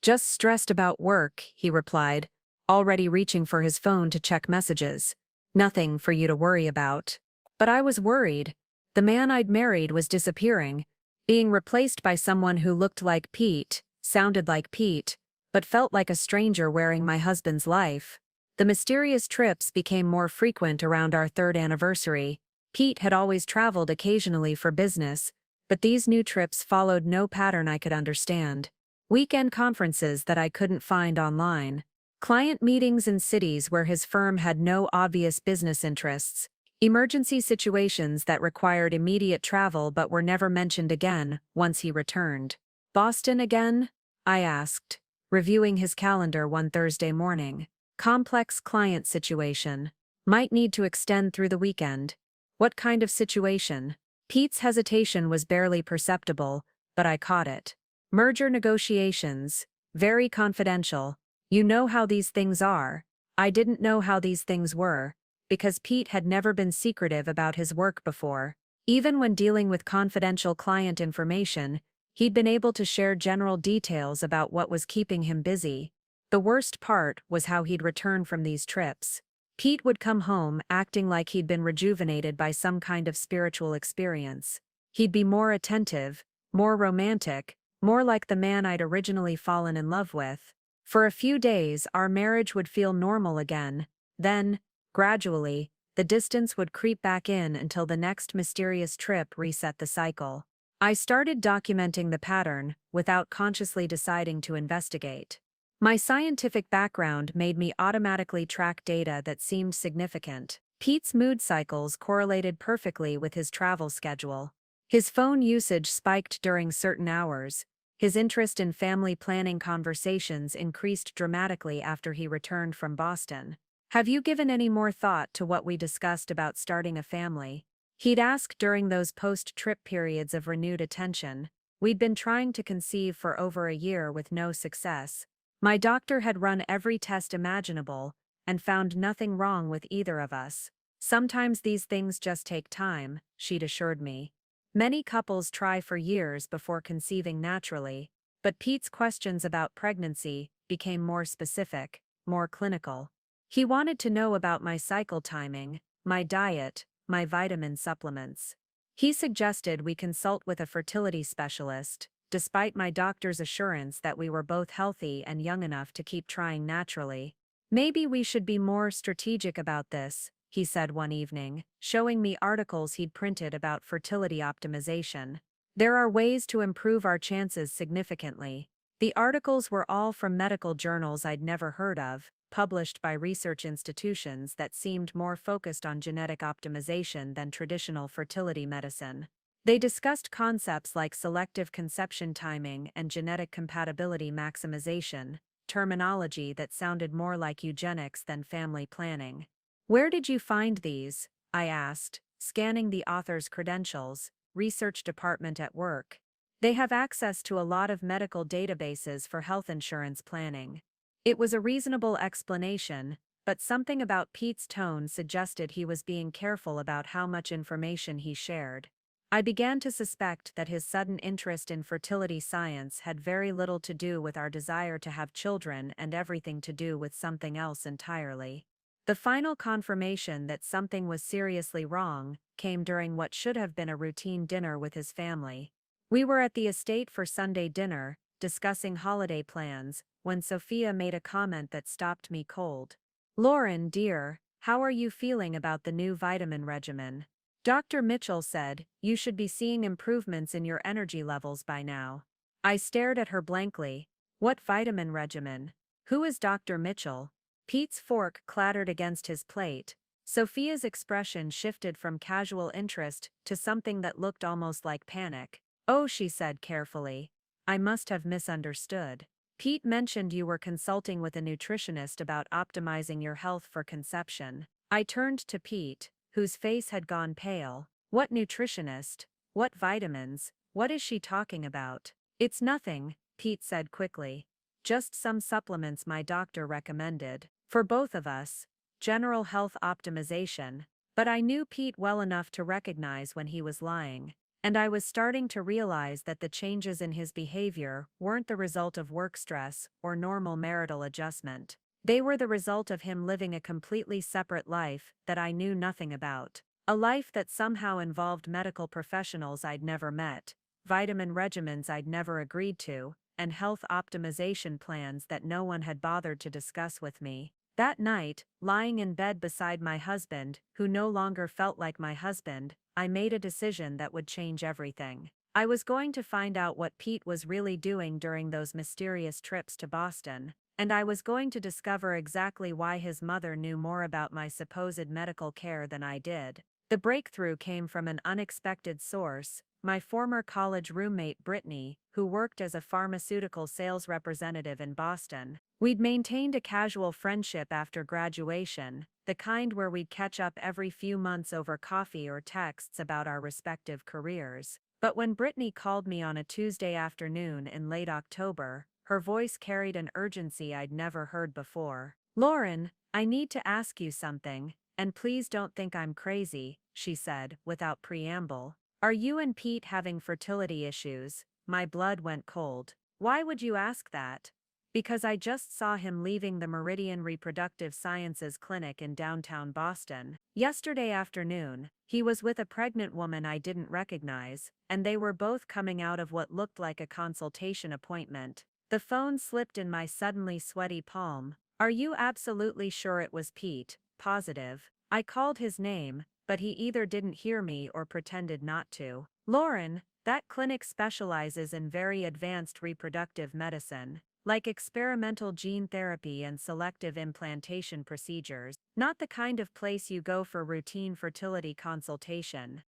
"Just stressed about work," he replied, already reaching for his phone to check messages. "Nothing for you to worry about." But I was worried. The man I'd married was disappearing, being replaced by someone who looked like Pete, sounded like Pete, but felt like a stranger wearing my husband's life. The mysterious trips became more frequent around our third anniversary. Pete had always traveled occasionally for business, but these new trips followed no pattern I could understand. Weekend conferences that I couldn't find online. Client meetings in cities where his firm had no obvious business interests. Emergency situations that required immediate travel but were never mentioned again once he returned. "Boston again?" I asked, reviewing his calendar one Thursday morning. "Complex client situation. Might need to extend through the weekend." "What kind of situation?" Pete's hesitation was barely perceptible, but I caught it. "Merger negotiations. Very confidential. You know how these things are." I didn't know how these things were, because Pete had never been secretive about his work before. Even when dealing with confidential client information, he'd been able to share general details about what was keeping him busy. The worst part was how he'd return from these trips. Pete would come home acting like he'd been rejuvenated by some kind of spiritual experience. He'd be more attentive, more romantic, more like the man I'd originally fallen in love with. For a few days, our marriage would feel normal again. Then, gradually, the distance would creep back in until the next mysterious trip reset the cycle. I started documenting the pattern without consciously deciding to investigate. My scientific background made me automatically track data that seemed significant. Pete's mood cycles correlated perfectly with his travel schedule. His phone usage spiked during certain hours. His interest in family planning conversations increased dramatically after he returned from Boston. "Have you given any more thought to what we discussed about starting a family?" He'd ask during those post-trip periods of renewed attention. We'd been trying to conceive for over a year with no success. My doctor had run every test imaginable and found nothing wrong with either of us. "Sometimes these things just take time," she'd assured me. Many couples try for years before conceiving naturally, but Pete's questions about pregnancy became more specific, more clinical. He wanted to know about my cycle timing, my diet, my vitamin supplements. He suggested we consult with a fertility specialist, despite my doctor's assurance that we were both healthy and young enough to keep trying naturally. "Maybe we should be more strategic about this," he said one evening, showing me articles he'd printed about fertility optimization. "There are ways to improve our chances significantly." The articles were all from medical journals I'd never heard of, published by research institutions that seemed more focused on genetic optimization than traditional fertility medicine. They discussed concepts like selective conception timing and genetic compatibility maximization, terminology that sounded more like eugenics than family planning. "Where did you find these?" I asked, scanning the author's credentials. "Research department at work." "They have access to a lot of medical databases for health insurance planning." It was a reasonable explanation, but something about Pete's tone suggested he was being careful about how much information he shared. I began to suspect that his sudden interest in fertility science had very little to do with our desire to have children and everything to do with something else entirely. The final confirmation that something was seriously wrong came during what should have been a routine dinner with his family. We were at the estate for Sunday dinner, discussing holiday plans, when Sophia made a comment that stopped me cold. "Lauren, dear, how are you feeling about the new vitamin regimen?" Dr. Mitchell said, "You should be seeing improvements in your energy levels by now." I stared at her blankly. What vitamin regimen? Who is Dr. Mitchell? Pete's fork clattered against his plate. Sophia's expression shifted from casual interest to something that looked almost like panic. "Oh," she said carefully. "I must have misunderstood. Pete mentioned you were consulting with a nutritionist about optimizing your health for conception." I turned to Pete, whose face had gone pale. "What nutritionist? What vitamins? What is she talking about?" "It's nothing," Pete said quickly. "Just some supplements my doctor recommended. For both of us. General health optimization." But I knew Pete well enough to recognize when he was lying. And I was starting to realize that the changes in his behavior weren't the result of work stress or normal marital adjustment. They were the result of him living a completely separate life that I knew nothing about. A life that somehow involved medical professionals I'd never met, vitamin regimens I'd never agreed to, and health optimization plans that no one had bothered to discuss with me. That night, lying in bed beside my husband, who no longer felt like my husband, I made a decision that would change everything. I was going to find out what Pete was really doing during those mysterious trips to Boston, and I was going to discover exactly why his mother knew more about my supposed medical care than I did. The breakthrough came from an unexpected source, my former college roommate Brittany, who worked as a pharmaceutical sales representative in Boston. We'd maintained a casual friendship after graduation, the kind where we'd catch up every few months over coffee or texts about our respective careers. But when Brittany called me on a Tuesday afternoon in late October, her voice carried an urgency I'd never heard before. "Lauren, I need to ask you something, and please don't think I'm crazy," she said, without preamble. "Are you and Pete having fertility issues?" My blood went cold. "Why would you ask that?" "Because I just saw him leaving the Meridian Reproductive Sciences Clinic in downtown Boston yesterday afternoon. He was with a pregnant woman I didn't recognize, and they were both coming out of what looked like a consultation appointment." The phone slipped in my suddenly sweaty palm. "Are you absolutely sure it was Pete?" "Positive." I called his name, but he either didn't hear me or pretended not to. "Lauren, that clinic specializes in very advanced reproductive medicine, like experimental gene therapy and selective implantation procedures, not the kind of place you go for routine fertility consultation."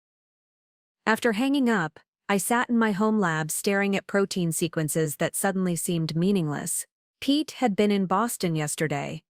After hanging up, I sat in my home lab staring at protein sequences that suddenly seemed meaningless. Pete had been in Boston yesterday.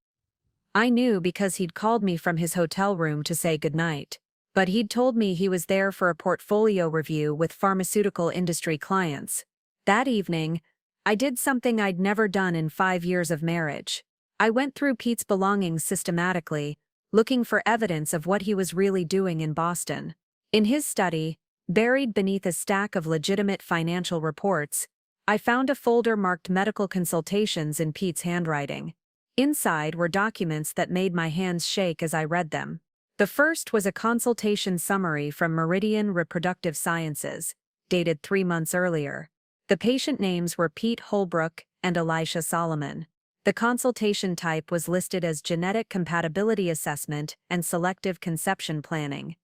I knew because he'd called me from his hotel room to say goodnight. But he'd told me he was there for a portfolio review with pharmaceutical industry clients. That evening, I did something I'd never done in 5 years of marriage. I went through Pete's belongings systematically, looking for evidence of what he was really doing in Boston. In his study, buried beneath a stack of legitimate financial reports, I found a folder marked medical consultations in Pete's handwriting. Inside were documents that made my hands shake as I read them. The first was a consultation summary from Meridian Reproductive Sciences, dated 3 months earlier. The patient names were Pete Holbrooke and Elisha Solomon. The consultation type was listed as genetic compatibility assessment and selective conception planning.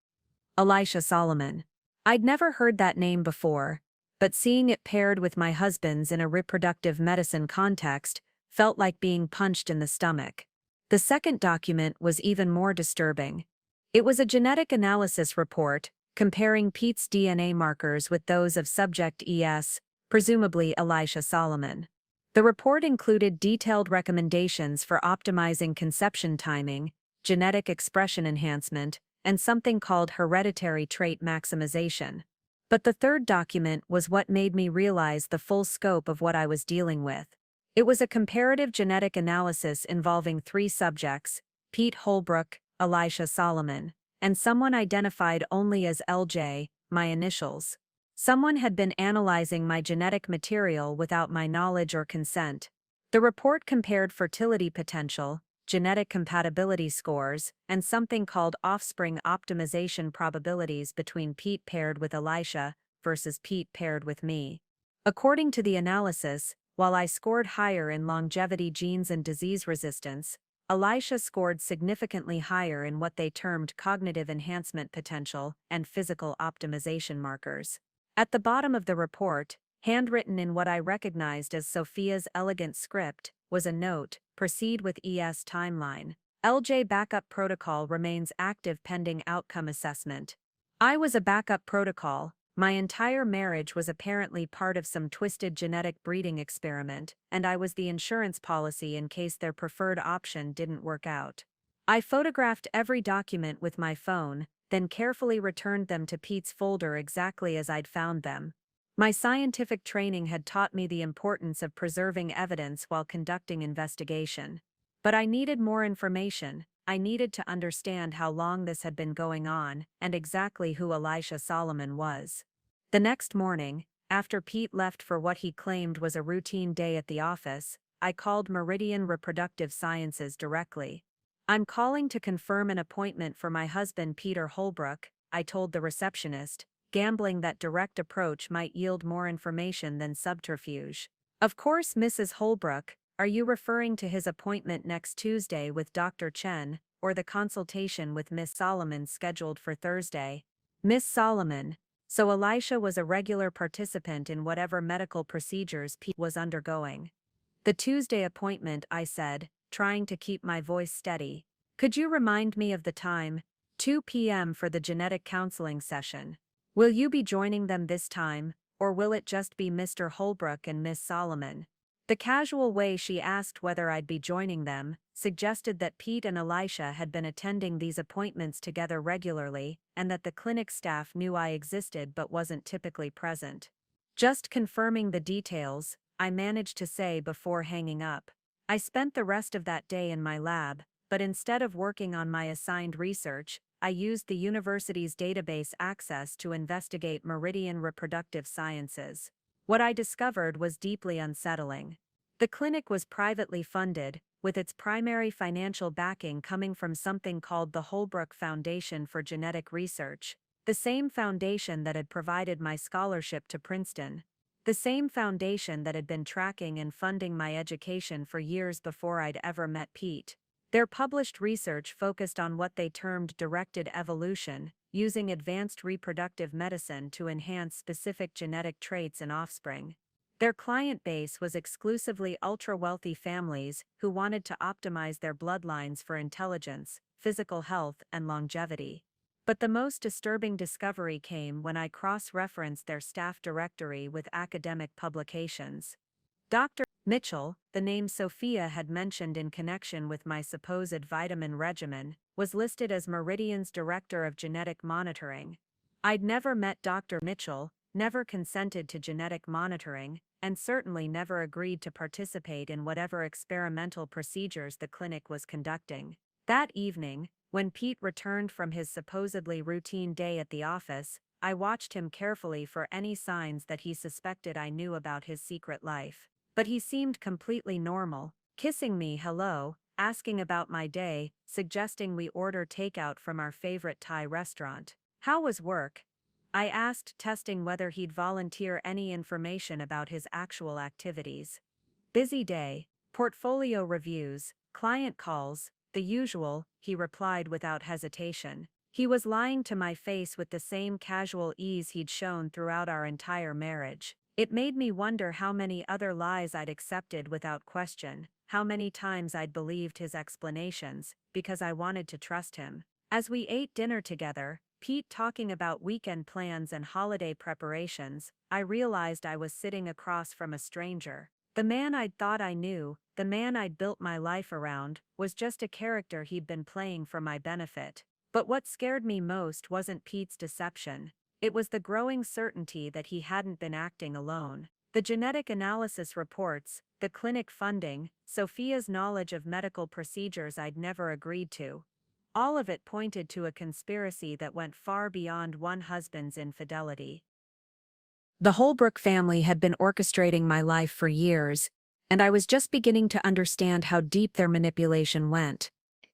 Elisha Solomon. I'd never heard that name before, but seeing it paired with my husband's in a reproductive medicine context felt like being punched in the stomach. The second document was even more disturbing. It was a genetic analysis report, comparing Pete's DNA markers with those of subject ES, presumably Elisha Solomon. The report included detailed recommendations for optimizing conception timing, genetic expression enhancement, and something called hereditary trait maximization. But the third document was what made me realize the full scope of what I was dealing with. It was a comparative genetic analysis involving 3 subjects, Pete Holbrooke, Elisha Solomon, and someone identified only as LJ, my initials. Someone had been analyzing my genetic material without my knowledge or consent. The report compared fertility potential, genetic compatibility scores, and something called offspring optimization probabilities between Pete paired with Elisha versus Pete paired with me. According to the analysis, while I scored higher in longevity genes and disease resistance, Elisha scored significantly higher in what they termed cognitive enhancement potential and physical optimization markers. At the bottom of the report, handwritten in what I recognized as Sophia's elegant script, was a note: proceed with ES timeline. LJ backup protocol remains active pending outcome assessment. I was a backup protocol. My entire marriage was apparently part of some twisted genetic breeding experiment, and I was the insurance policy in case their preferred option didn't work out. I photographed every document with my phone, then carefully returned them to Pete's folder exactly as I'd found them. My scientific training had taught me the importance of preserving evidence while conducting investigation. But I needed more information. I needed to understand how long this had been going on, and exactly who Elisha Solomon was. The next morning, after Pete left for what he claimed was a routine day at the office, I called Meridian Reproductive Sciences directly. "I'm calling to confirm an appointment for my husband Peter Holbrooke," I told the receptionist, gambling that direct approach might yield more information than subterfuge. "Of course, Mrs. Holbrooke. Are you referring to his appointment next Tuesday with Dr. Chen, or the consultation with Miss Solomon scheduled for Thursday?" Miss Solomon. So Elisha was a regular participant in whatever medical procedures Pete was undergoing. "The Tuesday appointment," I said, trying to keep my voice steady. "Could you remind me of the time?" 2 p.m. for the genetic counseling session. "Will you be joining them this time, or will it just be Mr. Holbrooke and Miss Solomon?" The casual way she asked whether I'd be joining them suggested that Pete and Elisha had been attending these appointments together regularly, and that the clinic staff knew I existed but wasn't typically present. "Just confirming the details," I managed to say before hanging up. I spent the rest of that day in my lab, but instead of working on my assigned research, I used the university's database access to investigate Meridian Reproductive Sciences. What I discovered was deeply unsettling. The clinic was privately funded, with its primary financial backing coming from something called the Holbrooke Foundation for Genetic Research, the same foundation that had provided my scholarship to Princeton, the same foundation that had been tracking and funding my education for years before I'd ever met Pete. Their published research focused on what they termed directed evolution, using advanced reproductive medicine to enhance specific genetic traits in offspring. Their client base was exclusively ultra-wealthy families who wanted to optimize their bloodlines for intelligence, physical health, and longevity. But the most disturbing discovery came when I cross-referenced their staff directory with academic publications. Dr. Mitchell, the name Sophia had mentioned in connection with my supposed vitamin regimen, was listed as Meridian's Director of Genetic Monitoring. I'd never met Dr. Mitchell, never consented to genetic monitoring, and certainly never agreed to participate in whatever experimental procedures the clinic was conducting. That evening, when Pete returned from his supposedly routine day at the office, I watched him carefully for any signs that he suspected I knew about his secret life. But he seemed completely normal, kissing me hello, asking about my day, suggesting we order takeout from our favorite Thai restaurant. "How was work?" I asked, testing whether he'd volunteer any information about his actual activities. "Busy day, portfolio reviews, client calls, the usual," he replied without hesitation. He was lying to my face with the same casual ease he'd shown throughout our entire marriage. It made me wonder how many other lies I'd accepted without question, how many times I'd believed his explanations, because I wanted to trust him. As we ate dinner together, Pete talking about weekend plans and holiday preparations, I realized I was sitting across from a stranger. The man I'd thought I knew, the man I'd built my life around, was just a character he'd been playing for my benefit. But what scared me most wasn't Pete's deception. It was the growing certainty that he hadn't been acting alone. The genetic analysis reports, the clinic funding, Sophia's knowledge of medical procedures I'd never agreed to. All of it pointed to a conspiracy that went far beyond one husband's infidelity. The Holbrooke family had been orchestrating my life for years, and I was just beginning to understand how deep their manipulation went.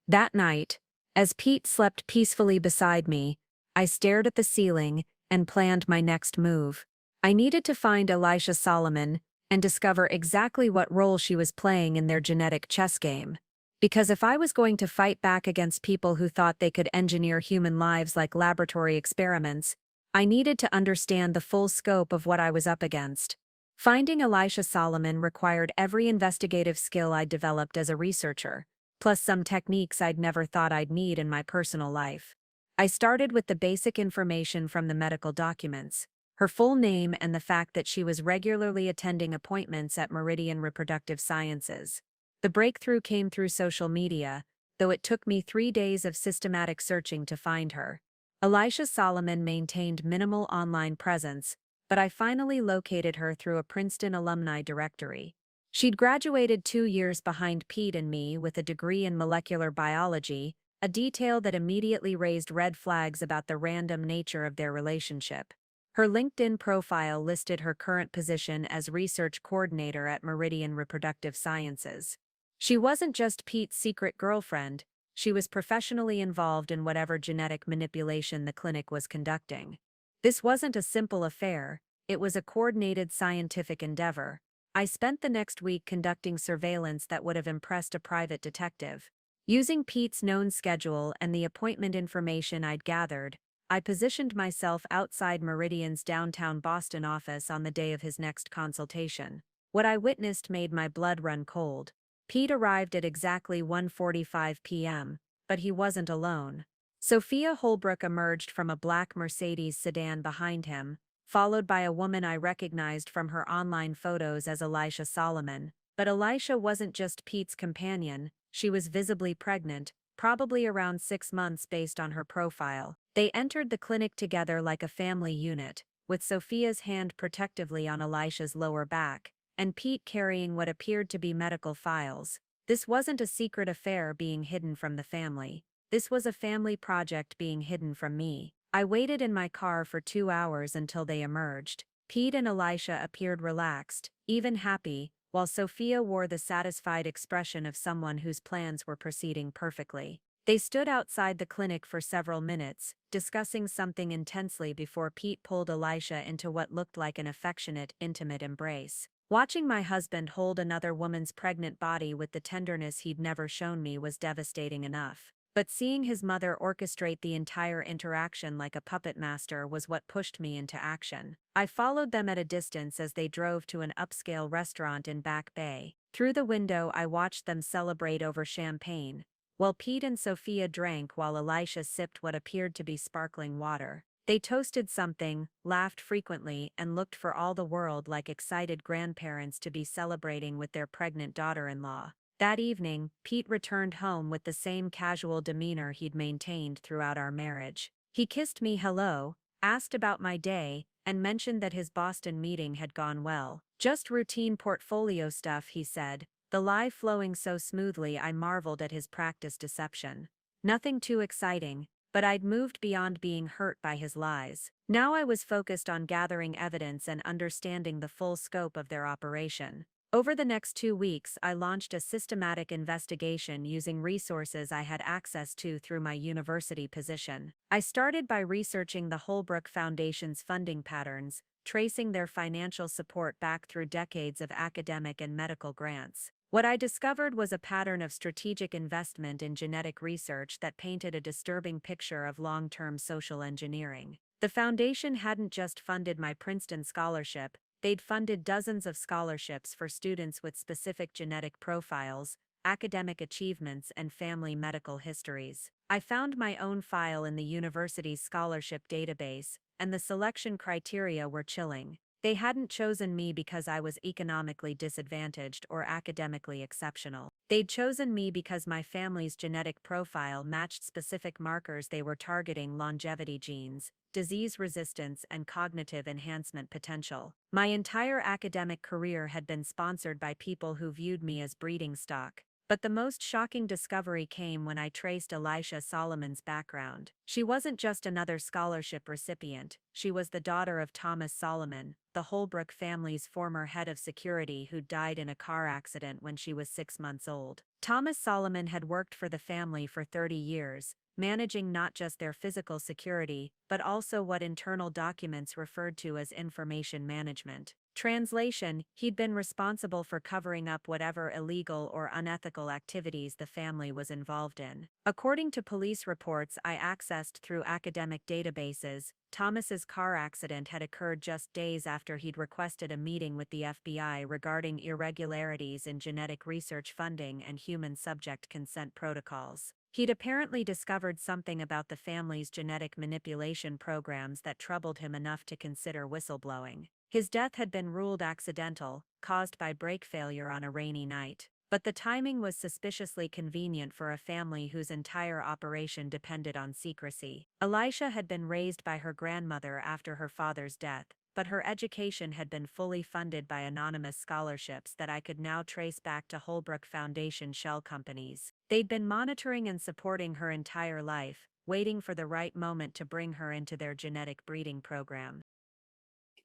That night, as Pete slept peacefully beside me, I stared at the ceiling and planned my next move. I needed to find Elisha Solomon and discover exactly what role she was playing in their genetic chess game. Because if I was going to fight back against people who thought they could engineer human lives like laboratory experiments, I needed to understand the full scope of what I was up against. Finding Elisha Solomon required every investigative skill I'd developed as a researcher, plus some techniques I'd never thought I'd need in my personal life. I started with the basic information from the medical documents, her full name and the fact that she was regularly attending appointments at Meridian Reproductive Sciences. The breakthrough came through social media, though it took me 3 days of systematic searching to find her. Elisha Solomon maintained minimal online presence, but I finally located her through a Princeton alumni directory. She'd graduated 2 years behind Pete and me with a degree in molecular biology, a detail that immediately raised red flags about the random nature of their relationship. Her LinkedIn profile listed her current position as research coordinator at Meridian Reproductive Sciences. She wasn't just Pete's secret girlfriend, she was professionally involved in whatever genetic manipulation the clinic was conducting. This wasn't a simple affair, it was a coordinated scientific endeavor. I spent the next week conducting surveillance that would have impressed a private detective. Using Pete's known schedule and the appointment information I'd gathered, I positioned myself outside Meridian's downtown Boston office on the day of his next consultation. What I witnessed made my blood run cold. Pete arrived at exactly 1:45 p.m., but he wasn't alone. Sophia Holbrooke emerged from a black Mercedes sedan behind him, followed by a woman I recognized from her online photos as Elisha Solomon. But Elisha wasn't just Pete's companion, she was visibly pregnant, probably around 6 months based on her profile. They entered the clinic together like a family unit, with Sophia's hand protectively on Elisha's lower back, and Pete carrying what appeared to be medical files. This wasn't a secret affair being hidden from the family. This was a family project being hidden from me. I waited in my car for 2 hours until they emerged. Pete and Elisha appeared relaxed, even happy, while Sophia wore the satisfied expression of someone whose plans were proceeding perfectly. They stood outside the clinic for several minutes, discussing something intensely before Pete pulled Elisha into what looked like an affectionate, intimate embrace. Watching my husband hold another woman's pregnant body with the tenderness he'd never shown me was devastating enough. But seeing his mother orchestrate the entire interaction like a puppet master was what pushed me into action. I followed them at a distance as they drove to an upscale restaurant in Back Bay. Through the window I watched them celebrate over champagne, while Pete and Sophia drank while Elisha sipped what appeared to be sparkling water. They toasted something, laughed frequently, and looked for all the world like excited grandparents to be celebrating with their pregnant daughter-in-law. That evening, Pete returned home with the same casual demeanor he'd maintained throughout our marriage. He kissed me hello, asked about my day, and mentioned that his Boston meeting had gone well. Just routine portfolio stuff, he said, the lie flowing so smoothly I marveled at his practiced deception. Nothing too exciting, but I'd moved beyond being hurt by his lies. Now I was focused on gathering evidence and understanding the full scope of their operation. Over the next 2 weeks, I launched a systematic investigation using resources I had access to through my university position. I started by researching the Holbrooke Foundation's funding patterns, tracing their financial support back through decades of academic and medical grants. What I discovered was a pattern of strategic investment in genetic research that painted a disturbing picture of long-term social engineering. The foundation hadn't just funded my Princeton scholarship, they'd funded dozens of scholarships for students with specific genetic profiles, academic achievements, and family medical histories. I found my own file in the university's scholarship database, and the selection criteria were chilling. They hadn't chosen me because I was economically disadvantaged or academically exceptional. They'd chosen me because my family's genetic profile matched specific markers they were targeting: longevity genes, disease resistance, and cognitive enhancement potential. My entire academic career had been sponsored by people who viewed me as breeding stock. But the most shocking discovery came when I traced Elisha Solomon's background. She wasn't just another scholarship recipient, she was the daughter of Thomas Solomon, the Holbrooke family's former head of security who died in a car accident when she was 6 months old. Thomas Solomon had worked for the family for 30 years, managing not just their physical security, but also what internal documents referred to as information management. Translation: he'd been responsible for covering up whatever illegal or unethical activities the family was involved in. According to police reports I accessed through academic databases, Thomas's car accident had occurred just days after he'd requested a meeting with the FBI regarding irregularities in genetic research funding and human subject consent protocols. He'd apparently discovered something about the family's genetic manipulation programs that troubled him enough to consider whistleblowing. His death had been ruled accidental, caused by brake failure on a rainy night. But the timing was suspiciously convenient for a family whose entire operation depended on secrecy. Elisha had been raised by her grandmother after her father's death, but her education had been fully funded by anonymous scholarships that I could now trace back to Holbrooke Foundation shell companies. They'd been monitoring and supporting her entire life, waiting for the right moment to bring her into their genetic breeding program.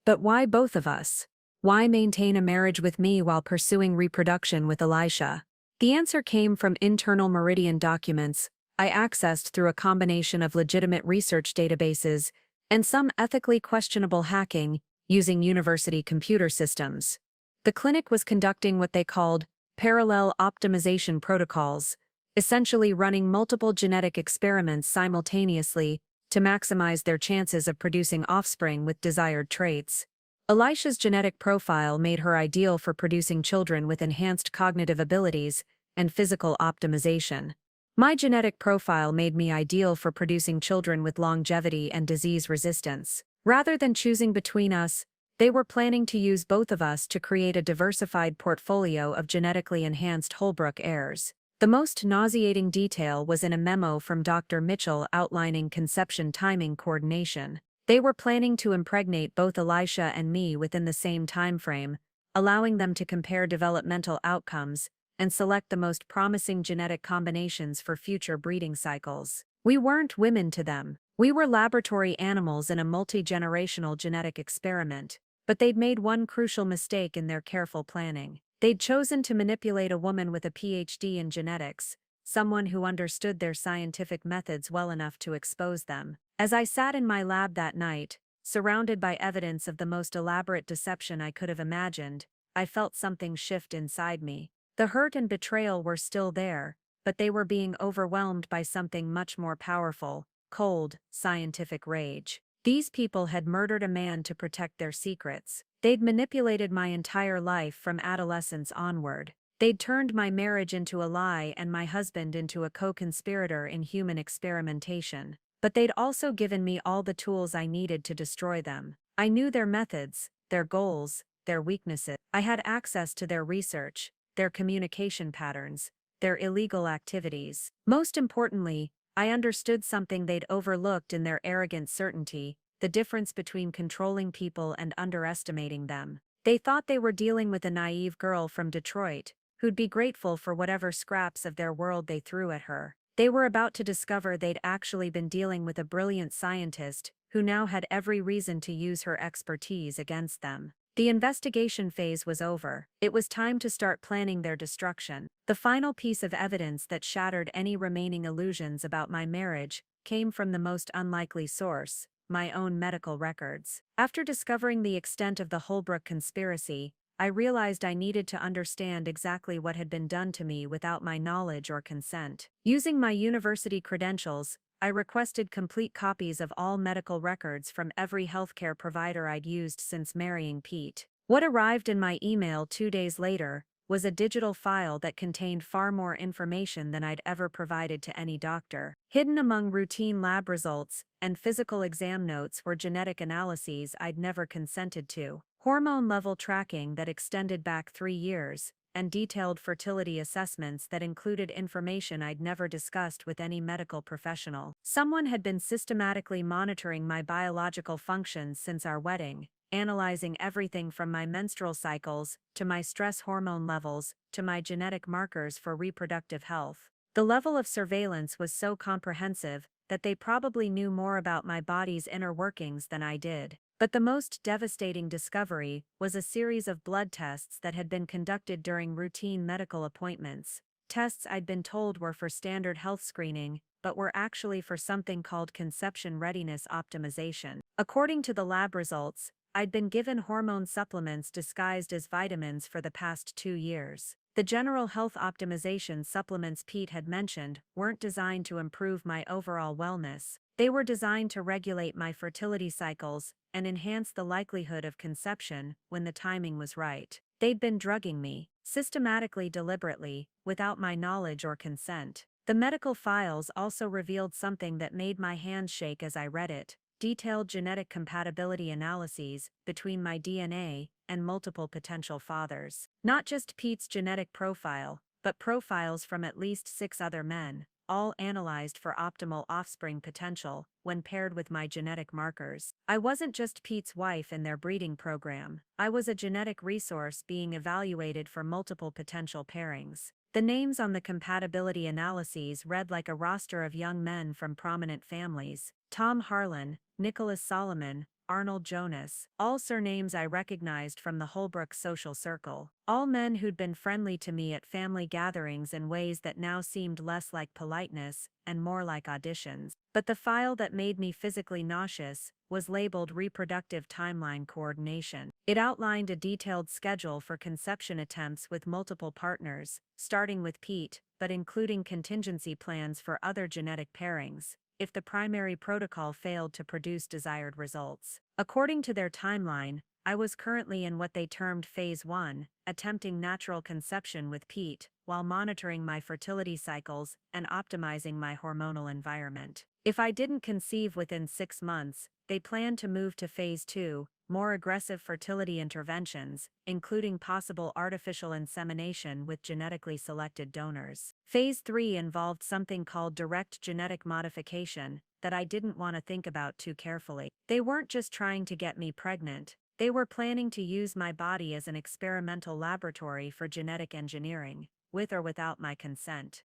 But why both of us? Why maintain a marriage with me while pursuing reproduction with Elisha? The answer came from internal Meridian documents I accessed through a combination of legitimate research databases and some ethically questionable hacking using university computer systems. The clinic was conducting what they called parallel optimization protocols, essentially running multiple genetic experiments simultaneously to maximize their chances of producing offspring with desired traits. Elisha's genetic profile made her ideal for producing children with enhanced cognitive abilities and physical optimization. My genetic profile made me ideal for producing children with longevity and disease resistance. Rather than choosing between us, they were planning to use both of us to create a diversified portfolio of genetically enhanced Holbrooke heirs. The most nauseating detail was in a memo from Dr. Mitchell outlining conception timing coordination. They were planning to impregnate both Elisha and me within the same time frame, allowing them to compare developmental outcomes and select the most promising genetic combinations for future breeding cycles. We weren't women to them. We were laboratory animals in a multi-generational genetic experiment, but they'd made one crucial mistake in their careful planning. They'd chosen to manipulate a woman with a PhD in genetics, someone who understood their scientific methods well enough to expose them. As I sat in my lab that night, surrounded by evidence of the most elaborate deception I could have imagined, I felt something shift inside me. The hurt and betrayal were still there, but they were being overwhelmed by something much more powerful: cold, scientific rage. These people had murdered a man to protect their secrets. They'd manipulated my entire life from adolescence onward. They'd turned my marriage into a lie and my husband into a co-conspirator in human experimentation. But they'd also given me all the tools I needed to destroy them. I knew their methods, their goals, their weaknesses. I had access to their research, their communication patterns, their illegal activities. Most importantly, I understood something they'd overlooked in their arrogant certainty: the difference between controlling people and underestimating them. They thought they were dealing with a naive girl from Detroit, who'd be grateful for whatever scraps of their world they threw at her. They were about to discover they'd actually been dealing with a brilliant scientist who now had every reason to use her expertise against them. The investigation phase was over. It was time to start planning their destruction. The final piece of evidence that shattered any remaining illusions about my marriage came from the most unlikely source: my own medical records. After discovering the extent of the Holbrooke conspiracy, I realized I needed to understand exactly what had been done to me without my knowledge or consent. Using my university credentials, I requested complete copies of all medical records from every healthcare provider I'd used since marrying Pete. What arrived in my email 2 days later was a digital file that contained far more information than I'd ever provided to any doctor. Hidden among routine lab results and physical exam notes were genetic analyses I'd never consented to, hormone level tracking that extended back 3 years, and detailed fertility assessments that included information I'd never discussed with any medical professional. Someone had been systematically monitoring my biological functions since our wedding, analyzing everything from my menstrual cycles, to my stress hormone levels, to my genetic markers for reproductive health. The level of surveillance was so comprehensive that they probably knew more about my body's inner workings than I did. But the most devastating discovery was a series of blood tests that had been conducted during routine medical appointments. Tests I'd been told were for standard health screening, but were actually for something called conception readiness optimization. According to the lab results, I'd been given hormone supplements disguised as vitamins for the past 2 years. The general health optimization supplements Pete had mentioned weren't designed to improve my overall wellness. They were designed to regulate my fertility cycles and enhance the likelihood of conception when the timing was right. They'd been drugging me, systematically, deliberately, without my knowledge or consent. The medical files also revealed something that made my hands shake as I read it: detailed genetic compatibility analyses between my DNA and multiple potential fathers. Not just Pete's genetic profile, but profiles from at least 6 other men, all analyzed for optimal offspring potential when paired with my genetic markers. I wasn't just Pete's wife in their breeding program. I was a genetic resource being evaluated for multiple potential pairings. The names on the compatibility analyses read like a roster of young men from prominent families: Tom Harlan, Nicholas Solomon, Arnold Jonas, all surnames I recognized from the Holbrooke social circle. All men who'd been friendly to me at family gatherings in ways that now seemed less like politeness and more like auditions. But the file that made me physically nauseous was labeled Reproductive Timeline Coordination. It outlined a detailed schedule for conception attempts with multiple partners, starting with Pete, but including contingency plans for other genetic pairings if the primary protocol failed to produce desired results. According to their timeline, I was currently in what they termed Phase 1, attempting natural conception with Pete, while monitoring my fertility cycles and optimizing my hormonal environment. If I didn't conceive within 6 months, they planned to move to Phase 2, more aggressive fertility interventions, including possible artificial insemination with genetically selected donors. Phase 3 involved something called direct genetic modification that I didn't want to think about too carefully. They weren't just trying to get me pregnant, they were planning to use my body as an experimental laboratory for genetic engineering, with or without my consent.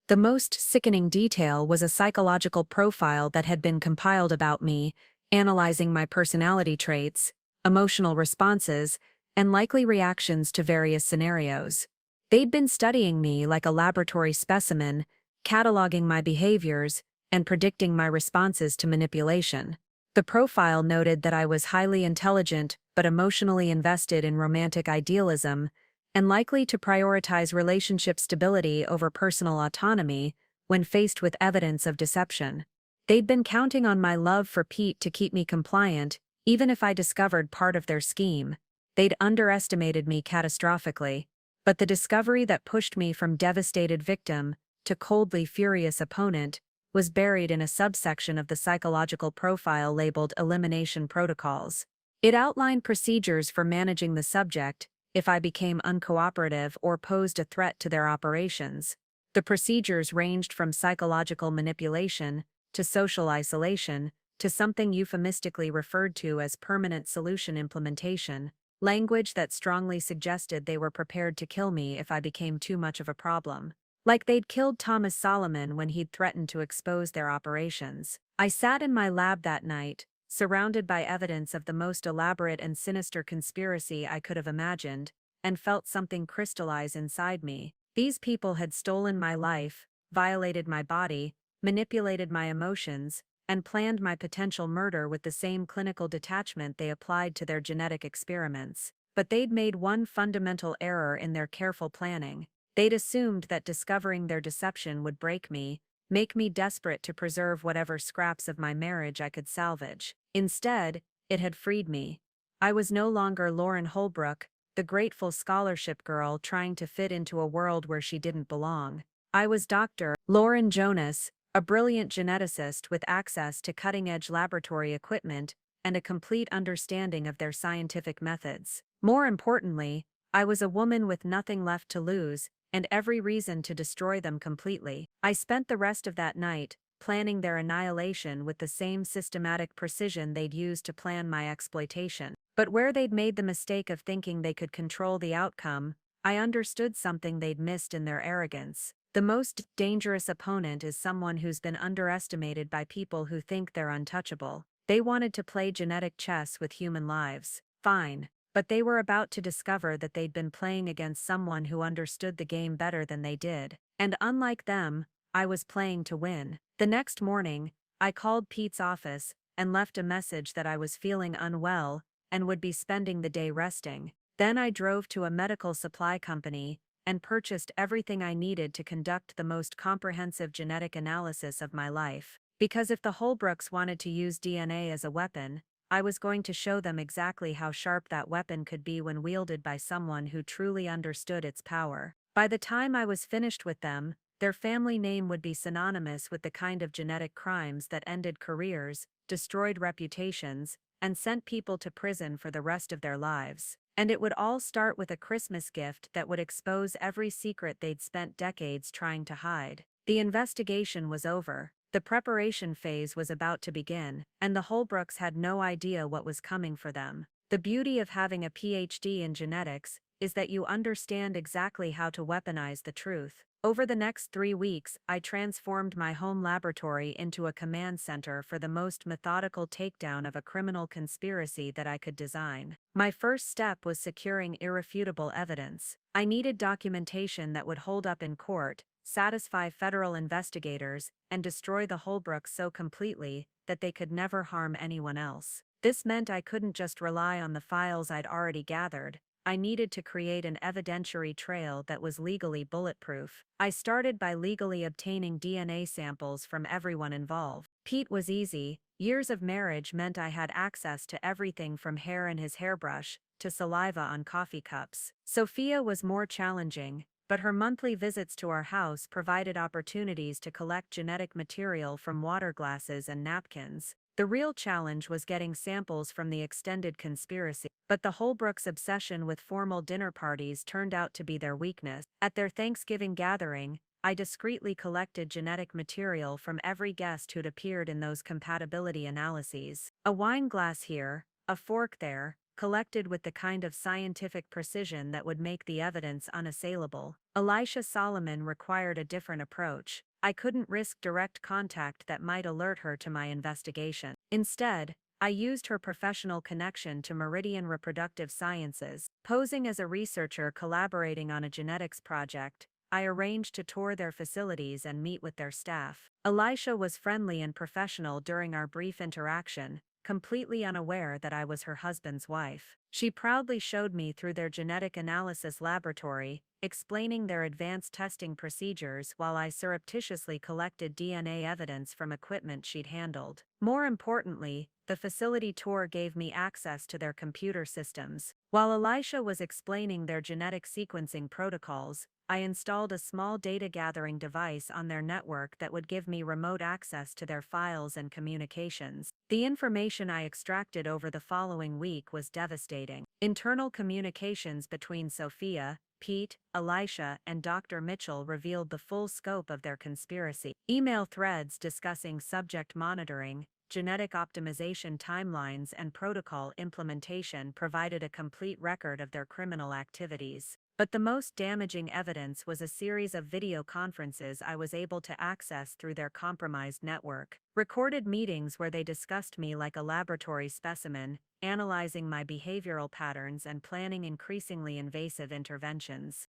The most sickening detail was a psychological profile that had been compiled about me, analyzing my personality traits, emotional responses, and likely reactions to various scenarios. They'd been studying me like a laboratory specimen, cataloging my behaviors, and predicting my responses to manipulation. The profile noted that I was highly intelligent but emotionally invested in romantic idealism, and likely to prioritize relationship stability over personal autonomy when faced with evidence of deception. They'd been counting on my love for Pete to keep me compliant, even if I discovered part of their scheme. They'd underestimated me catastrophically, but the discovery that pushed me from devastated victim to coldly furious opponent was buried in a subsection of the psychological profile labeled Elimination Protocols. It outlined procedures for managing the subject if I became uncooperative or posed a threat to their operations. The procedures ranged from psychological manipulation to social isolation to something euphemistically referred to as permanent solution implementation, language that strongly suggested they were prepared to kill me if I became too much of a problem. Like they'd killed Thomas Solomon when he'd threatened to expose their operations. I sat in my lab that night, surrounded by evidence of the most elaborate and sinister conspiracy I could have imagined, and felt something crystallize inside me. These people had stolen my life, violated my body, manipulated my emotions, and planned my potential murder with the same clinical detachment they applied to their genetic experiments. But they'd made one fundamental error in their careful planning. They'd assumed that discovering their deception would break me, make me desperate to preserve whatever scraps of my marriage I could salvage. Instead, it had freed me. I was no longer Lauren Holbrooke, the grateful scholarship girl trying to fit into a world where she didn't belong. I was Dr. Lauren Jonas, a brilliant geneticist with access to cutting-edge laboratory equipment and a complete understanding of their scientific methods. More importantly, I was a woman with nothing left to lose and every reason to destroy them completely. I spent the rest of that night planning their annihilation with the same systematic precision they'd used to plan my exploitation. But where they'd made the mistake of thinking they could control the outcome, I understood something they'd missed in their arrogance. The most dangerous opponent is someone who's been underestimated by people who think they're untouchable. They wanted to play genetic chess with human lives. Fine, but they were about to discover that they'd been playing against someone who understood the game better than they did. And unlike them, I was playing to win. The next morning, I called Pete's office and left a message that I was feeling unwell and would be spending the day resting. Then I drove to a medical supply company and purchased everything I needed to conduct the most comprehensive genetic analysis of my life. Because if the Holbrookes wanted to use DNA as a weapon, I was going to show them exactly how sharp that weapon could be when wielded by someone who truly understood its power. By the time I was finished with them, their family name would be synonymous with the kind of genetic crimes that ended careers, destroyed reputations, and sent people to prison for the rest of their lives. And it would all start with a Christmas gift that would expose every secret they'd spent decades trying to hide. The investigation was over. The preparation phase was about to begin, and the Holbrooks had no idea what was coming for them. The beauty of having a PhD in genetics is that you understand exactly how to weaponize the truth. Over the next 3 weeks, I transformed my home laboratory into a command center for the most methodical takedown of a criminal conspiracy that I could design. My first step was securing irrefutable evidence. I needed documentation that would hold up in court, satisfy federal investigators, and destroy the Holbrooks so completely that they could never harm anyone else. This meant I couldn't just rely on the files I'd already gathered. I needed to create an evidentiary trail that was legally bulletproof. I started by legally obtaining DNA samples from everyone involved. Pete was easy. Years of marriage meant I had access to everything from hair in his hairbrush to saliva on coffee cups. Sophia was more challenging, but her monthly visits to our house provided opportunities to collect genetic material from water glasses and napkins. The real challenge was getting samples from the extended conspiracy, but the Holbrooks' obsession with formal dinner parties turned out to be their weakness. At their Thanksgiving gathering, I discreetly collected genetic material from every guest who'd appeared in those compatibility analyses. A wine glass here, a fork there, collected with the kind of scientific precision that would make the evidence unassailable. Elisha Solomon required a different approach. I couldn't risk direct contact that might alert her to my investigation. Instead, I used her professional connection to Meridian Reproductive Sciences. Posing as a researcher collaborating on a genetics project, I arranged to tour their facilities and meet with their staff. Elisha was friendly and professional during our brief interaction, completely unaware that I was her husband's wife. She proudly showed me through their genetic analysis laboratory, explaining their advanced testing procedures while I surreptitiously collected DNA evidence from equipment she'd handled. More importantly, the facility tour gave me access to their computer systems. While Elisha was explaining their genetic sequencing protocols, I installed a small data gathering device on their network that would give me remote access to their files and communications. The information I extracted over the following week was devastating. Internal communications between Sophia, Pete, Elisha, and Dr. Mitchell revealed the full scope of their conspiracy. Email threads discussing subject monitoring, genetic optimization timelines, and protocol implementation provided a complete record of their criminal activities. But the most damaging evidence was a series of video conferences I was able to access through their compromised network. Recorded meetings where they discussed me like a laboratory specimen, analyzing my behavioral patterns and planning increasingly invasive interventions.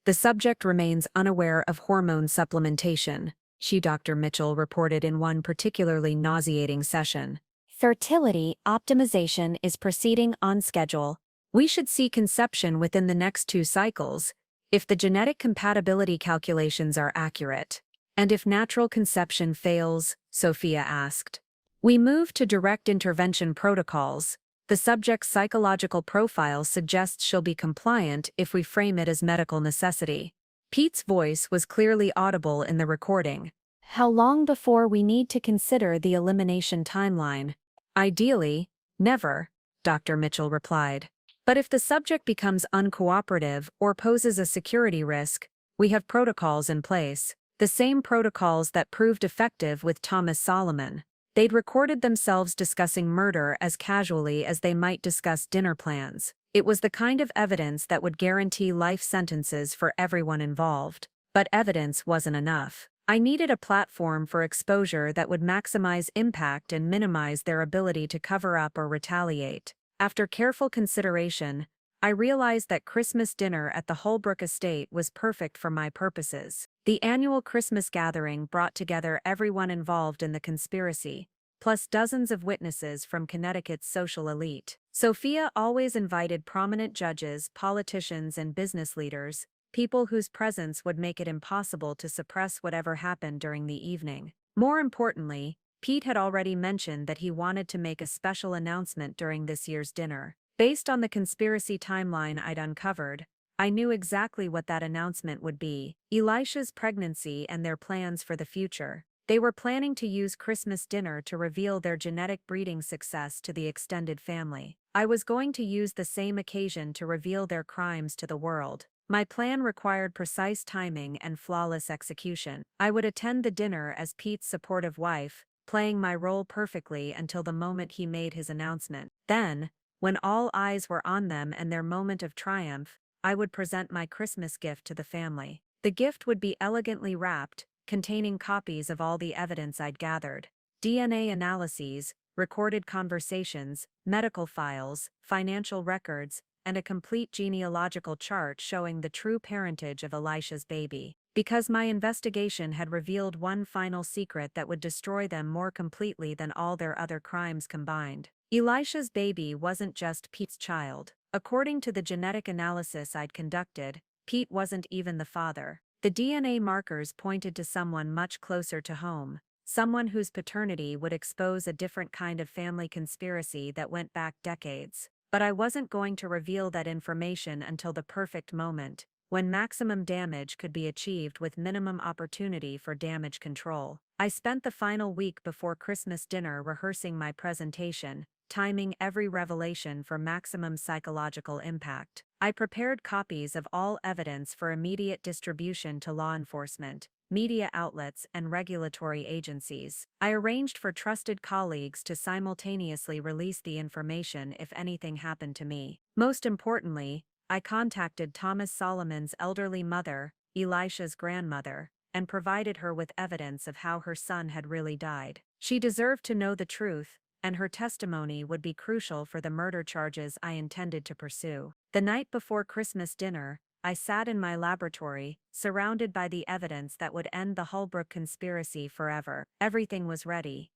The subject remains unaware of hormone supplementation, Dr. Mitchell reported in one particularly nauseating session. Fertility optimization is proceeding on schedule. We should see conception within the next 2 cycles, if the genetic compatibility calculations are accurate. And if natural conception fails, Sophia asked. We move to direct intervention protocols. The subject's psychological profile suggests she'll be compliant if we frame it as medical necessity. Pete's voice was clearly audible in the recording. How long before we need to consider the elimination timeline? Ideally, never, Dr. Mitchell replied. But if the subject becomes uncooperative or poses a security risk, we have protocols in place. The same protocols that proved effective with Thomas Solomon. They'd recorded themselves discussing murder as casually as they might discuss dinner plans. It was the kind of evidence that would guarantee life sentences for everyone involved. But evidence wasn't enough. I needed a platform for exposure that would maximize impact and minimize their ability to cover up or retaliate. After careful consideration, I realized that Christmas dinner at the Holbrooke estate was perfect for my purposes. The annual Christmas gathering brought together everyone involved in the conspiracy, plus dozens of witnesses from Connecticut's social elite. Sophia always invited prominent judges, politicians, and business leaders, people whose presence would make it impossible to suppress whatever happened during the evening. More importantly, Pete had already mentioned that he wanted to make a special announcement during this year's dinner. Based on the conspiracy timeline I'd uncovered, I knew exactly what that announcement would be: Elisha's pregnancy and their plans for the future. They were planning to use Christmas dinner to reveal their genetic breeding success to the extended family. I was going to use the same occasion to reveal their crimes to the world. My plan required precise timing and flawless execution. I would attend the dinner as Pete's supportive wife, playing my role perfectly until the moment he made his announcement. Then, when all eyes were on them and their moment of triumph, I would present my Christmas gift to the family. The gift would be elegantly wrapped, containing copies of all the evidence I'd gathered: DNA analyses, recorded conversations, medical files, financial records, and a complete genealogical chart showing the true parentage of Elisha's baby. Because my investigation had revealed one final secret that would destroy them more completely than all their other crimes combined. Elisha's baby wasn't just Pete's child. According to the genetic analysis I'd conducted, Pete wasn't even the father. The DNA markers pointed to someone much closer to home, someone whose paternity would expose a different kind of family conspiracy that went back decades. But I wasn't going to reveal that information until the perfect moment, when maximum damage could be achieved with minimum opportunity for damage control. I spent the final week before Christmas dinner rehearsing my presentation, timing every revelation for maximum psychological impact. I prepared copies of all evidence for immediate distribution to law enforcement, media outlets, and regulatory agencies. I arranged for trusted colleagues to simultaneously release the information if anything happened to me. Most importantly, I contacted Thomas Solomon's elderly mother, Elisha's grandmother, and provided her with evidence of how her son had really died. She deserved to know the truth, and her testimony would be crucial for the murder charges I intended to pursue. The night before Christmas dinner, I sat in my laboratory, surrounded by the evidence that would end the Holbrooke conspiracy forever. Everything was ready.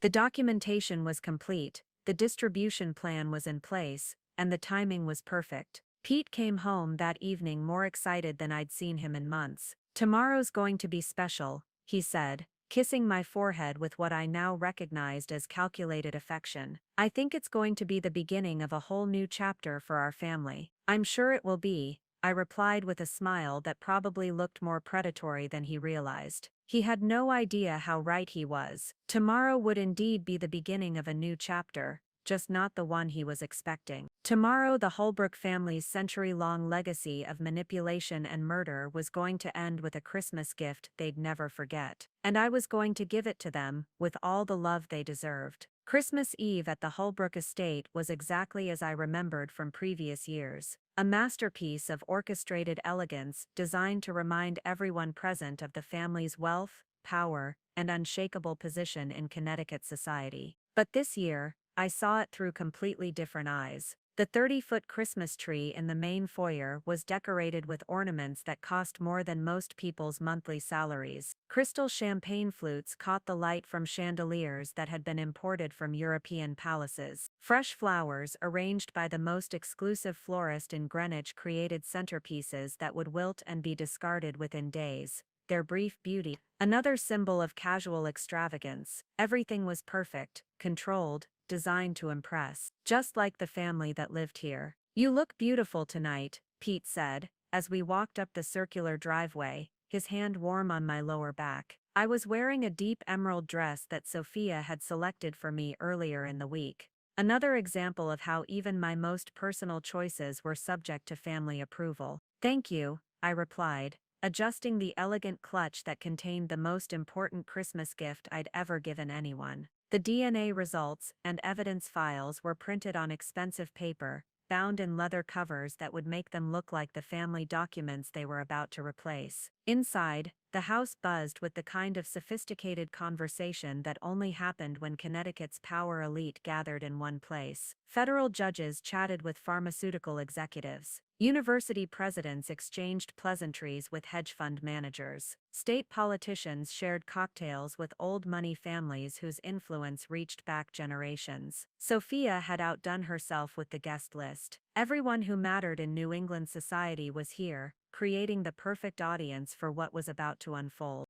The documentation was complete, the distribution plan was in place, and the timing was perfect. Pete came home that evening more excited than I'd seen him in months. "Tomorrow's going to be special," he said, kissing my forehead with what I now recognized as calculated affection. "I think it's going to be the beginning of a whole new chapter for our family." "I'm sure it will be," I replied with a smile that probably looked more predatory than he realized. He had no idea how right he was. Tomorrow would indeed be the beginning of a new chapter, just not the one he was expecting. Tomorrow, the Holbrooke family's century-long legacy of manipulation and murder was going to end with a Christmas gift they'd never forget. And I was going to give it to them, with all the love they deserved. Christmas Eve at the Holbrooke estate was exactly as I remembered from previous years. A masterpiece of orchestrated elegance designed to remind everyone present of the family's wealth, power, and unshakable position in Connecticut society. But this year, I saw it through completely different eyes. The 30-foot Christmas tree in the main foyer was decorated with ornaments that cost more than most people's monthly salaries. Crystal champagne flutes caught the light from chandeliers that had been imported from European palaces. Fresh flowers arranged by the most exclusive florist in Greenwich created centerpieces that would wilt and be discarded within days, their brief beauty another symbol of casual extravagance. Everything was perfect, controlled, designed to impress, just like the family that lived here. "You look beautiful tonight," Pete said, as we walked up the circular driveway, his hand warm on my lower back. I was wearing a deep emerald dress that Sophia had selected for me earlier in the week. Another example of how even my most personal choices were subject to family approval. "Thank you," I replied, adjusting the elegant clutch that contained the most important Christmas gift I'd ever given anyone. The DNA results and evidence files were printed on expensive paper, bound in leather covers that would make them look like the family documents they were about to replace. Inside, the house buzzed with the kind of sophisticated conversation that only happened when Connecticut's power elite gathered in one place. Federal judges chatted with pharmaceutical executives. University presidents exchanged pleasantries with hedge fund managers. State politicians shared cocktails with old money families whose influence reached back generations. Sophia had outdone herself with the guest list. Everyone who mattered in New England society was here, creating the perfect audience for what was about to unfold.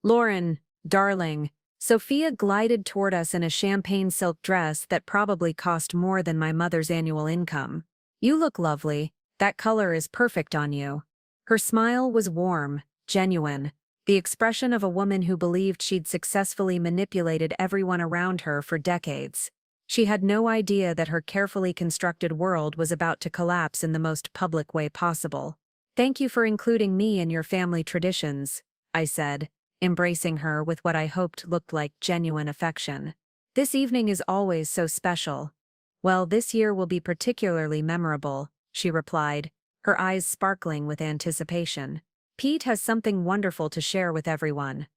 "Lauren, darling." Sophia glided toward us in a champagne silk dress that probably cost more than my mother's annual income. "You look lovely. That color is perfect on you." Her smile was warm, genuine, the expression of a woman who believed she'd successfully manipulated everyone around her for decades. She had no idea that her carefully constructed world was about to collapse in the most public way possible. "Thank you for including me in your family traditions," I said, embracing her with what I hoped looked like genuine affection. "This evening is always so special." "Well, this year will be particularly memorable," she replied, her eyes sparkling with anticipation. "Pete has something wonderful to share with everyone."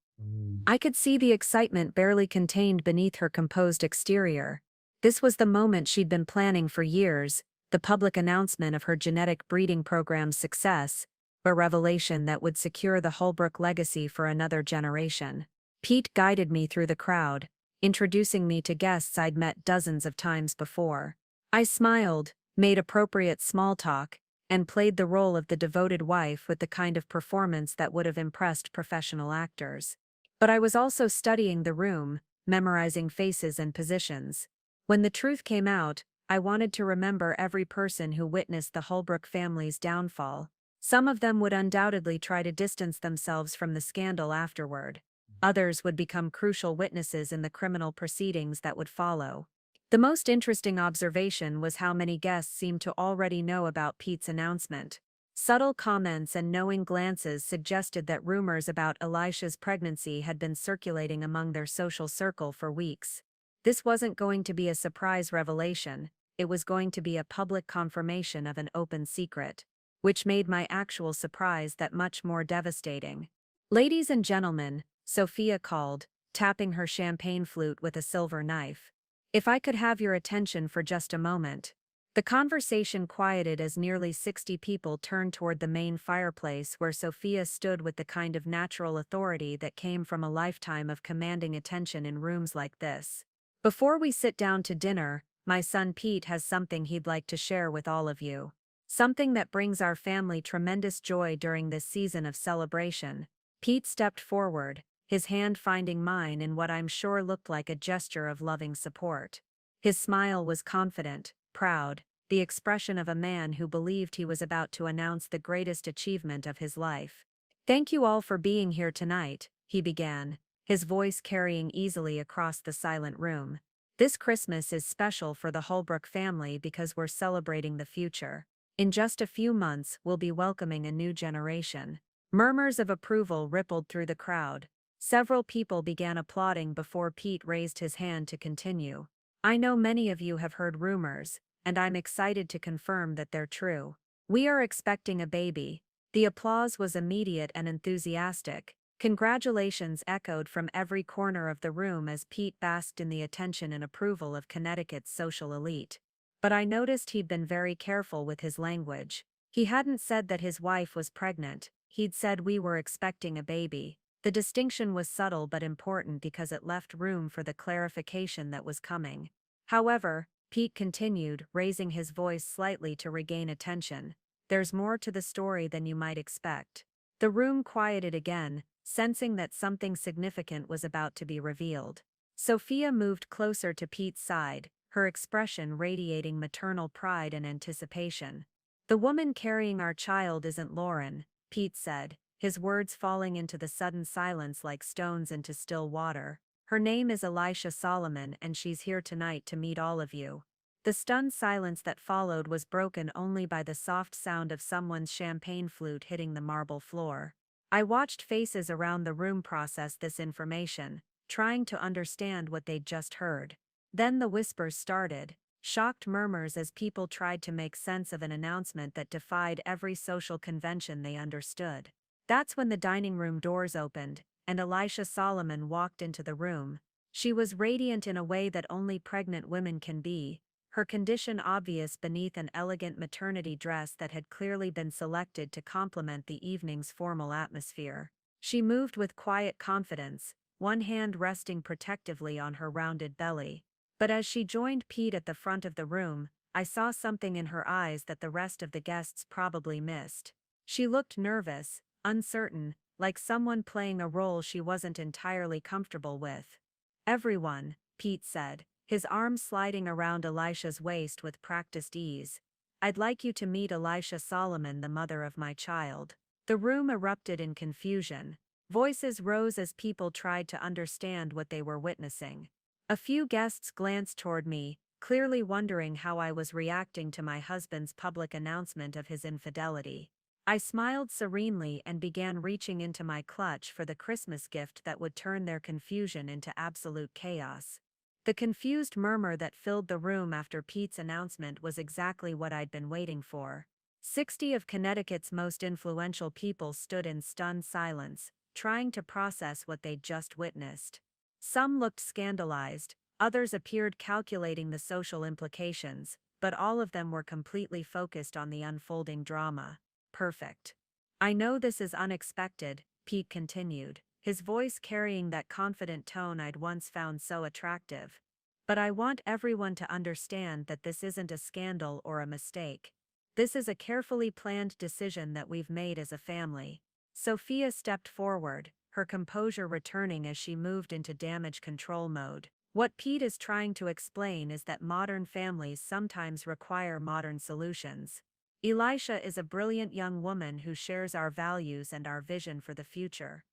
I could see the excitement barely contained beneath her composed exterior. This was the moment she'd been planning for years, the public announcement of her genetic breeding program's success, a revelation that would secure the Holbrooke legacy for another generation. Pete guided me through the crowd, introducing me to guests I'd met dozens of times before. I smiled, made appropriate small talk, and played the role of the devoted wife with the kind of performance that would have impressed professional actors. But I was also studying the room, memorizing faces and positions. When the truth came out, I wanted to remember every person who witnessed the Holbrooke family's downfall. Some of them would undoubtedly try to distance themselves from the scandal afterward. Others would become crucial witnesses in the criminal proceedings that would follow. The most interesting observation was how many guests seemed to already know about Pete's announcement. Subtle comments and knowing glances suggested that rumors about Elisha's pregnancy had been circulating among their social circle for weeks. This wasn't going to be a surprise revelation, it was going to be a public confirmation of an open secret, which made my actual surprise that much more devastating. "Ladies and gentlemen," Sophia called, tapping her champagne flute with a silver knife. "If I could have your attention for just a moment." The conversation quieted as nearly 60 people turned toward the main fireplace where Sophia stood with the kind of natural authority that came from a lifetime of commanding attention in rooms like this. "Before we sit down to dinner, my son Pete has something he'd like to share with all of you. Something that brings our family tremendous joy during this season of celebration." Pete stepped forward, his hand finding mine in what I'm sure looked like a gesture of loving support. His smile was confident, proud, the expression of a man who believed he was about to announce the greatest achievement of his life. "Thank you all for being here tonight," he began, his voice carrying easily across the silent room. "This Christmas is special for the Holbrooke family because we're celebrating the future. In just a few months, we'll be welcoming a new generation." Murmurs of approval rippled through the crowd. Several people began applauding before Pete raised his hand to continue. "I know many of you have heard rumors, and I'm excited to confirm that they're true. We are expecting a baby." The applause was immediate and enthusiastic. Congratulations echoed from every corner of the room as Pete basked in the attention and approval of Connecticut's social elite. But I noticed he'd been very careful with his language. He hadn't said that his wife was pregnant, he'd said we were expecting a baby. The distinction was subtle but important because it left room for the clarification that was coming. However, Pete continued, raising his voice slightly to regain attention, "There's more to the story than you might expect." The room quieted again, sensing that something significant was about to be revealed. Sophia moved closer to Pete's side, her expression radiating maternal pride and anticipation. "The woman carrying our child isn't Lauren," Pete said, his words falling into the sudden silence like stones into still water. "Her name is Elisha Solomon and she's here tonight to meet all of you." The stunned silence that followed was broken only by the soft sound of someone's champagne flute hitting the marble floor. I watched faces around the room process this information, trying to understand what they'd just heard. Then the whispers started, shocked murmurs as people tried to make sense of an announcement that defied every social convention they understood. That's when the dining room doors opened, and Elisha Solomon walked into the room. She was radiant in a way that only pregnant women can be, her condition obvious beneath an elegant maternity dress that had clearly been selected to complement the evening's formal atmosphere. She moved with quiet confidence, one hand resting protectively on her rounded belly. But as she joined Pete at the front of the room, I saw something in her eyes that the rest of the guests probably missed. She looked nervous, uncertain, like someone playing a role she wasn't entirely comfortable with. "Everyone," Pete said, his arm sliding around Elisha's waist with practiced ease. "I'd like you to meet Elisha Solomon, the mother of my child." The room erupted in confusion. Voices rose as people tried to understand what they were witnessing. A few guests glanced toward me, clearly wondering how I was reacting to my husband's public announcement of his infidelity. I smiled serenely and began reaching into my clutch for the Christmas gift that would turn their confusion into absolute chaos. The confused murmur that filled the room after Pete's announcement was exactly what I'd been waiting for. 60 of Connecticut's most influential people stood in stunned silence, trying to process what they'd just witnessed. Some looked scandalized, others appeared calculating the social implications, but all of them were completely focused on the unfolding drama. "Perfect. I know this is unexpected," Pete continued, his voice carrying that confident tone I'd once found so attractive. "But I want everyone to understand that this isn't a scandal or a mistake. This is a carefully planned decision that we've made as a family." Sophia stepped forward, her composure returning as she moved into damage control mode. "What Pete is trying to explain is that modern families sometimes require modern solutions. Elisha is a brilliant young woman who shares our values and our vision for the future."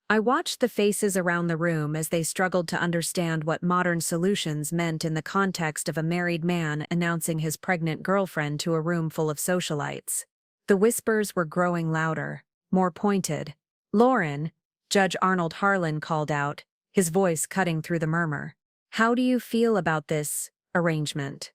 I watched the faces around the room as they struggled to understand what modern solutions meant in the context of a married man announcing his pregnant girlfriend to a room full of socialites. The whispers were growing louder, more pointed. "Lauren," Judge Arnold Harlan called out, his voice cutting through the murmur. "How do you feel about this arrangement?"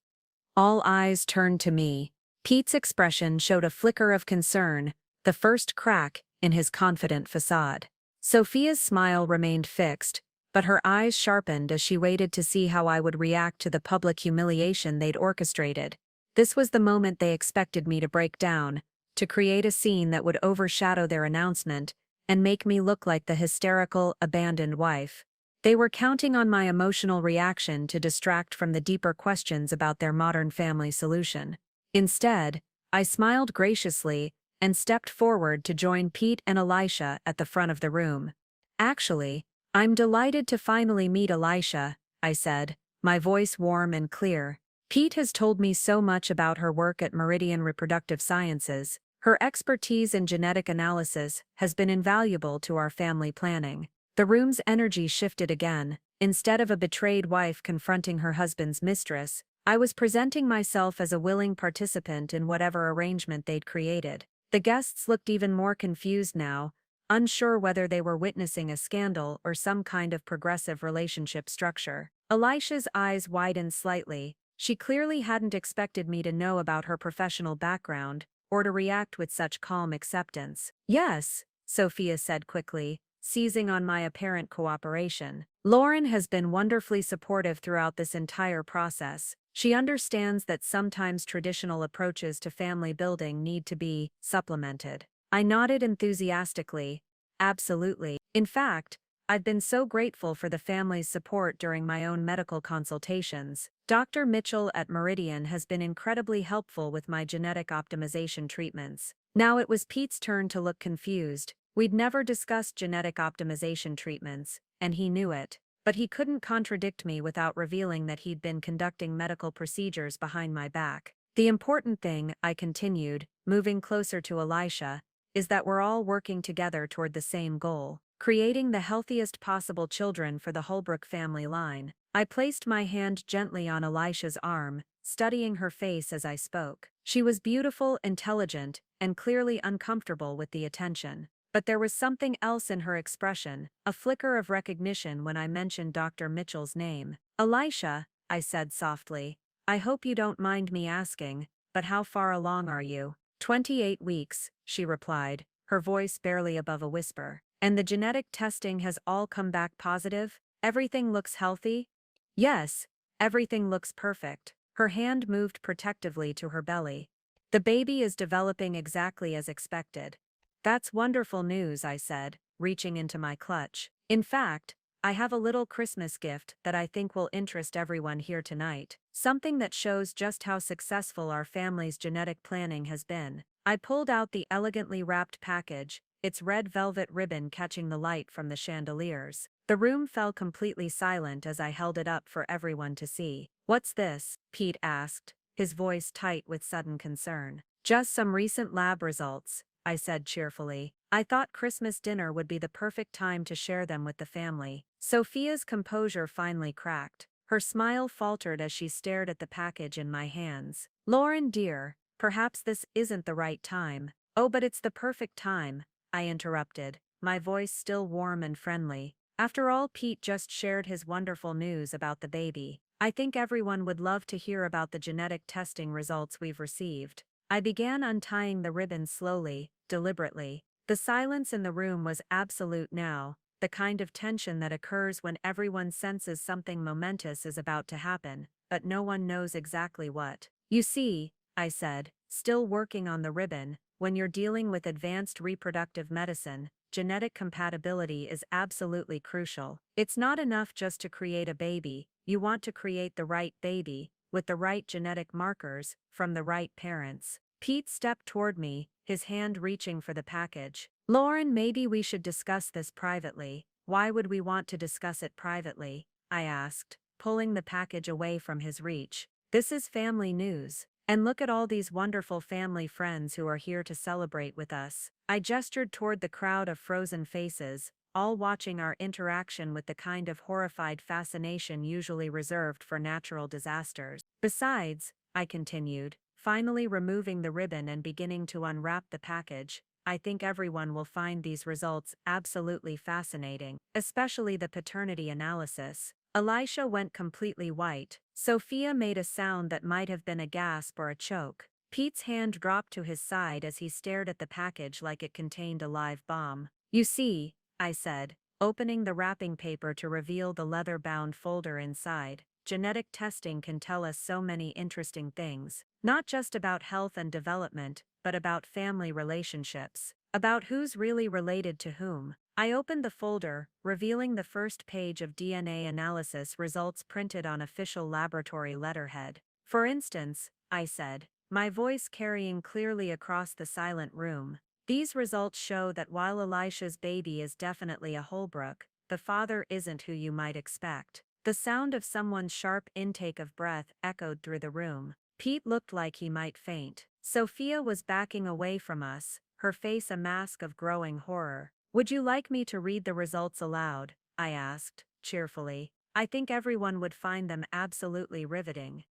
All eyes turned to me. Pete's expression showed a flicker of concern, the first crack in his confident facade. Sophia's smile remained fixed, but her eyes sharpened as she waited to see how I would react to the public humiliation they'd orchestrated. This was the moment they expected me to break down, to create a scene that would overshadow their announcement and make me look like the hysterical, abandoned wife. They were counting on my emotional reaction to distract from the deeper questions about their modern family solution. Instead, I smiled graciously and stepped forward to join Pete and Elisha at the front of the room. "Actually, I'm delighted to finally meet Elisha," I said, my voice warm and clear. "Pete has told me so much about her work at Meridian Reproductive Sciences. Her expertise in genetic analysis has been invaluable to our family planning." The room's energy shifted again. Instead of a betrayed wife confronting her husband's mistress, I was presenting myself as a willing participant in whatever arrangement they'd created. The guests looked even more confused now, unsure whether they were witnessing a scandal or some kind of progressive relationship structure. Elisha's eyes widened slightly. She clearly hadn't expected me to know about her professional background or to react with such calm acceptance. "Yes," Sophia said quickly, seizing on my apparent cooperation. "Lauren has been wonderfully supportive throughout this entire process. She understands that sometimes traditional approaches to family building need to be supplemented." I nodded enthusiastically. "Absolutely. In fact, I've been so grateful for the family's support during my own medical consultations. Dr. Mitchell at Meridian has been incredibly helpful with my genetic optimization treatments." Now it was Pete's turn to look confused. We'd never discussed genetic optimization treatments, and he knew it. But he couldn't contradict me without revealing that he'd been conducting medical procedures behind my back. "The important thing," I continued, moving closer to Elisha, "is that we're all working together toward the same goal, creating the healthiest possible children for the Holbrooke family line." I placed my hand gently on Elisha's arm, studying her face as I spoke. She was beautiful, intelligent, and clearly uncomfortable with the attention. But there was something else in her expression, a flicker of recognition when I mentioned Dr. Mitchell's name. "Elisha," I said softly, "I hope you don't mind me asking, but how far along are you?" 28 weeks, she replied, her voice barely above a whisper. "And the genetic testing has all come back positive? Everything looks healthy?" "Yes," Everything looks perfect. Her hand moved protectively to her belly. The baby is developing exactly as expected. That's wonderful news, I said, reaching into my clutch. In fact, I have a little Christmas gift that I think will interest everyone here tonight. Something that shows just how successful our family's genetic planning has been. I pulled out the elegantly wrapped package, its red velvet ribbon catching the light from the chandeliers. The room fell completely silent as I held it up for everyone to see. "What's this?" Pete asked, his voice tight with sudden concern. "Just some recent lab results," I said cheerfully. I thought Christmas dinner would be the perfect time to share them with the family. Sophia's composure finally cracked. Her smile faltered as she stared at the package in my hands. "Lauren dear, perhaps this isn't the right time." "Oh, but it's the perfect time," I interrupted, my voice still warm and friendly. After all, Pete just shared his wonderful news about the baby. I think everyone would love to hear about the genetic testing results we've received. I began untying the ribbon slowly, deliberately. The silence in the room was absolute now, the kind of tension that occurs when everyone senses something momentous is about to happen, but no one knows exactly what. "You see," I said, still working on the ribbon, "when you're dealing with advanced reproductive medicine, genetic compatibility is absolutely crucial. It's not enough just to create a baby, you want to create the right baby, with the right genetic markers, from the right parents." Pete stepped toward me, his hand reaching for the package. "Lauren, maybe we should discuss this privately." "Why would we want to discuss it privately?" I asked, pulling the package away from his reach. "This is family news. And look at all these wonderful family friends who are here to celebrate with us." I gestured toward the crowd of frozen faces, all watching our interaction with the kind of horrified fascination usually reserved for natural disasters. "Besides," I continued, finally removing the ribbon and beginning to unwrap the package, "I think everyone will find these results absolutely fascinating, especially the paternity analysis." Elisha went completely white. Sophia made a sound that might have been a gasp or a choke. Pete's hand dropped to his side as he stared at the package like it contained a live bomb. "You see," I said, opening the wrapping paper to reveal the leather-bound folder inside, "genetic testing can tell us so many interesting things. Not just about health and development, but about family relationships. About who's really related to whom." I opened the folder, revealing the first page of DNA analysis results printed on official laboratory letterhead. "For instance," I said, my voice carrying clearly across the silent room, "these results show that while Elisha's baby is definitely a Holbrooke, the father isn't who you might expect." The sound of someone's sharp intake of breath echoed through the room. Pete looked like he might faint. Sophia was backing away from us, her face a mask of growing horror. "Would you like me to read the results aloud?" I asked, cheerfully. "I think everyone would find them absolutely riveting."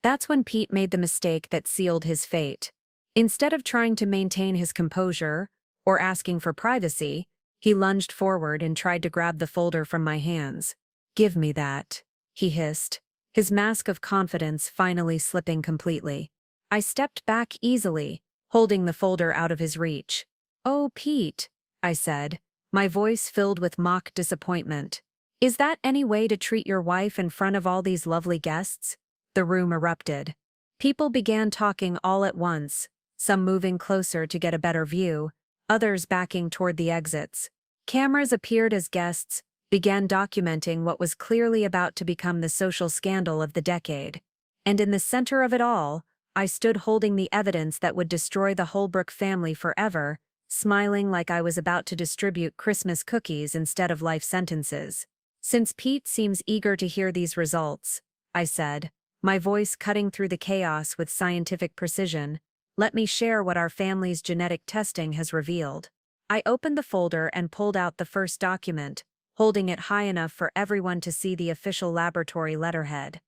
That's when Pete made the mistake that sealed his fate. Instead of trying to maintain his composure, or asking for privacy, he lunged forward and tried to grab the folder from my hands. "Give me that," he hissed, his mask of confidence finally slipping completely. I stepped back easily, holding the folder out of his reach. "Oh, Pete," I said, my voice filled with mock disappointment. "Is that any way to treat your wife in front of all these lovely guests?" The room erupted. People began talking all at once, some moving closer to get a better view, others backing toward the exits. Cameras appeared as guests, began documenting what was clearly about to become the social scandal of the decade. And in the center of it all, I stood holding the evidence that would destroy the Holbrooke family forever, smiling like I was about to distribute Christmas cookies instead of life sentences. "Since Pete seems eager to hear these results," I said, my voice cutting through the chaos with scientific precision, "let me share what our family's genetic testing has revealed." I opened the folder and pulled out the first document, holding it high enough for everyone to see the official laboratory letterhead.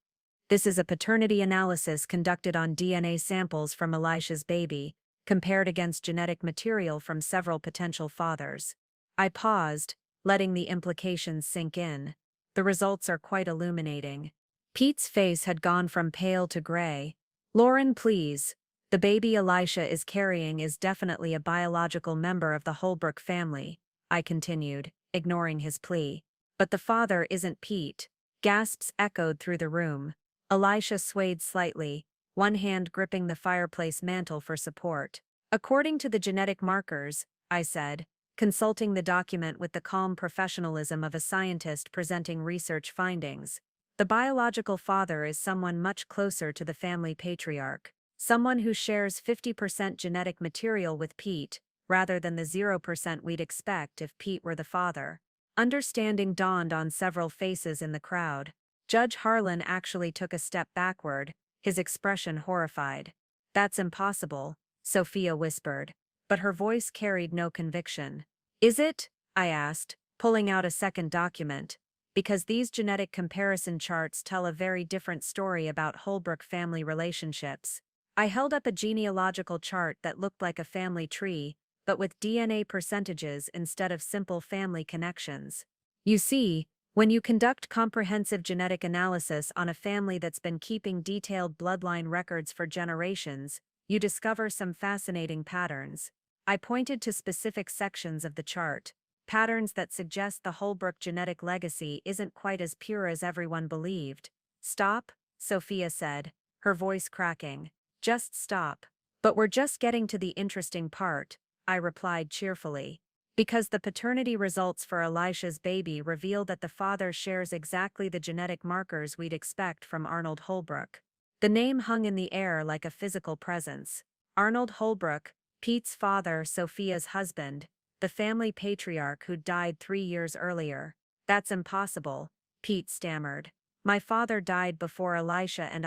"This is a paternity analysis conducted on DNA samples from Elisha's baby, compared against genetic material from several potential fathers." I paused, letting the implications sink in. The results are quite illuminating. Pete's face had gone from pale to gray. "Lauren, please. The baby Elisha is carrying is definitely a biological member of the Holbrooke family," I continued, ignoring his plea. "But the father isn't Pete. Gasps echoed through the room. Elisha swayed slightly, one hand gripping the fireplace mantel for support. According to the genetic markers, I said, consulting the document with the calm professionalism of a scientist presenting research findings, the biological father is someone much closer to the family patriarch, someone who shares 50% genetic material with Pete, rather than the 0% we'd expect if Pete were the father. Understanding dawned on several faces in the crowd. Judge Harlan actually took a step backward, his expression horrified. "That's impossible," Sophia whispered, but her voice carried no conviction. "Is it?" I asked, pulling out a second document, because these genetic comparison charts tell a very different story about Holbrooke family relationships. I held up a genealogical chart that looked like a family tree, but with DNA percentages instead of simple family connections. You see, when you conduct comprehensive genetic analysis on a family that's been keeping detailed bloodline records for generations, you discover some fascinating patterns. I pointed to specific sections of the chart, patterns that suggest the Holbrooke genetic legacy isn't quite as pure as everyone believed. "Stop," Sophia said, her voice cracking. "Just stop." "But we're just getting to the interesting part," I replied cheerfully. Because the paternity results for Elisha's baby reveal that the father shares exactly the genetic markers we'd expect from Arnold Holbrooke. The name hung in the air like a physical presence. Arnold Holbrooke, Pete's father, Sophia's husband, the family patriarch who died 3 years earlier. "That's impossible," Pete stammered. "My father died before Elisha and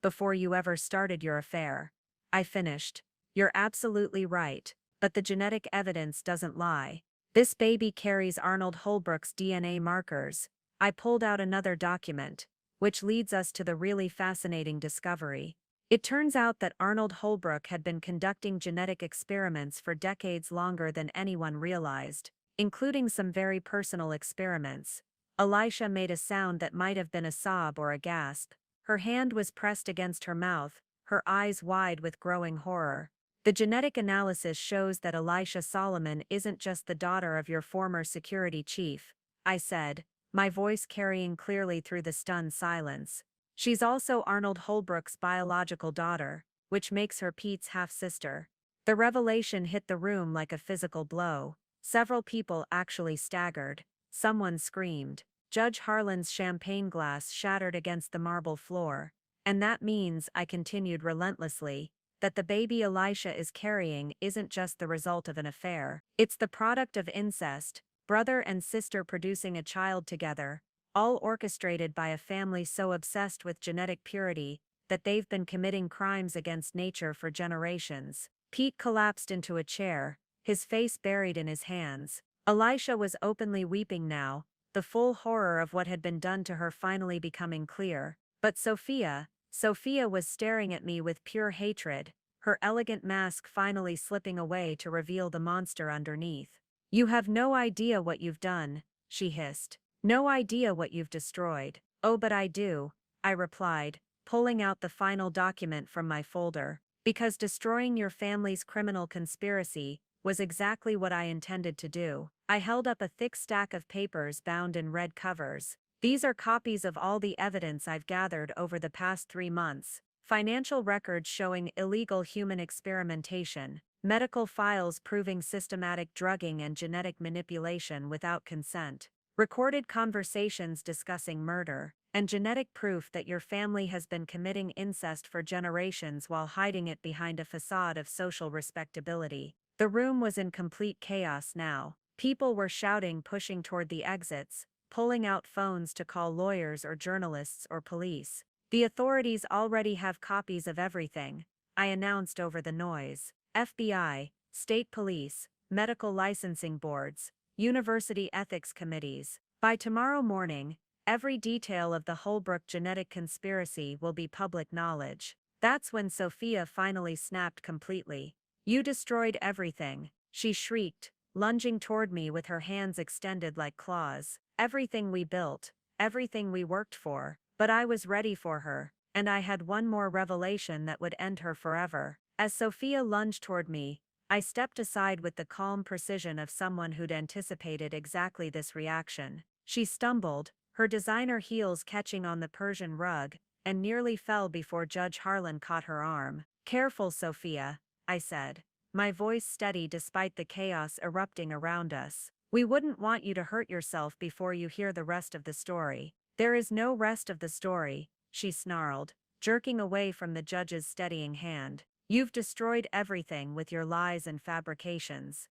before you ever started your affair." I finished. "You're absolutely right. But the genetic evidence doesn't lie. This baby carries Arnold Holbrooke's DNA markers." I pulled out another document, which leads us to the really fascinating discovery. It turns out that Arnold Holbrooke had been conducting genetic experiments for decades longer than anyone realized, including some very personal experiments. Elisha made a sound that might have been a sob or a gasp. Her hand was pressed against her mouth, her eyes wide with growing horror. "The genetic analysis shows that Elisha Solomon isn't just the daughter of your former security chief," I said, my voice carrying clearly through the stunned silence. "She's also Arnold Holbrooke's biological daughter, which makes her Pete's half-sister." The revelation hit the room like a physical blow. Several people actually staggered. Someone screamed. Judge Harlan's champagne glass shattered against the marble floor. "And that means," I continued relentlessly, "that the baby Elisha is carrying isn't just the result of an affair. It's the product of incest, brother and sister producing a child together, all orchestrated by a family so obsessed with genetic purity that they've been committing crimes against nature for generations." Pete collapsed into a chair, his face buried in his hands. Elisha was openly weeping now, the full horror of what had been done to her finally becoming clear. But Sophia was staring at me with pure hatred, her elegant mask finally slipping away to reveal the monster underneath. "You have no idea what you've done," she hissed. "No idea what you've destroyed." "Oh, but I do," I replied, pulling out the final document from my folder. "Because destroying your family's criminal conspiracy was exactly what I intended to do." I held up a thick stack of papers bound in red covers. "These are copies of all the evidence I've gathered over the past 3 months. Financial records showing illegal human experimentation, medical files proving systematic drugging and genetic manipulation without consent, recorded conversations discussing murder, and genetic proof that your family has been committing incest for generations while hiding it behind a facade of social respectability." The room was in complete chaos now. People were shouting, pushing toward the exits, pulling out phones to call lawyers or journalists or police. "The authorities already have copies of everything," I announced over the noise. "FBI, state police, medical licensing boards, university ethics committees. By tomorrow morning, every detail of the Holbrooke genetic conspiracy will be public knowledge." That's when Sophia finally snapped completely. "You destroyed everything," she shrieked, lunging toward me with her hands extended like claws. "Everything we built, everything we worked for." But I was ready for her, and I had one more revelation that would end her forever. As Sophia lunged toward me, I stepped aside with the calm precision of someone who'd anticipated exactly this reaction. She stumbled, her designer heels catching on the Persian rug, and nearly fell before Judge Harlan caught her arm. "Careful, Sophia," I said, my voice steady despite the chaos erupting around us. "We wouldn't want you to hurt yourself before you hear the rest of the story." "There is no rest of the story," she snarled, jerking away from the judge's steadying hand. "You've destroyed everything with your lies and fabrications."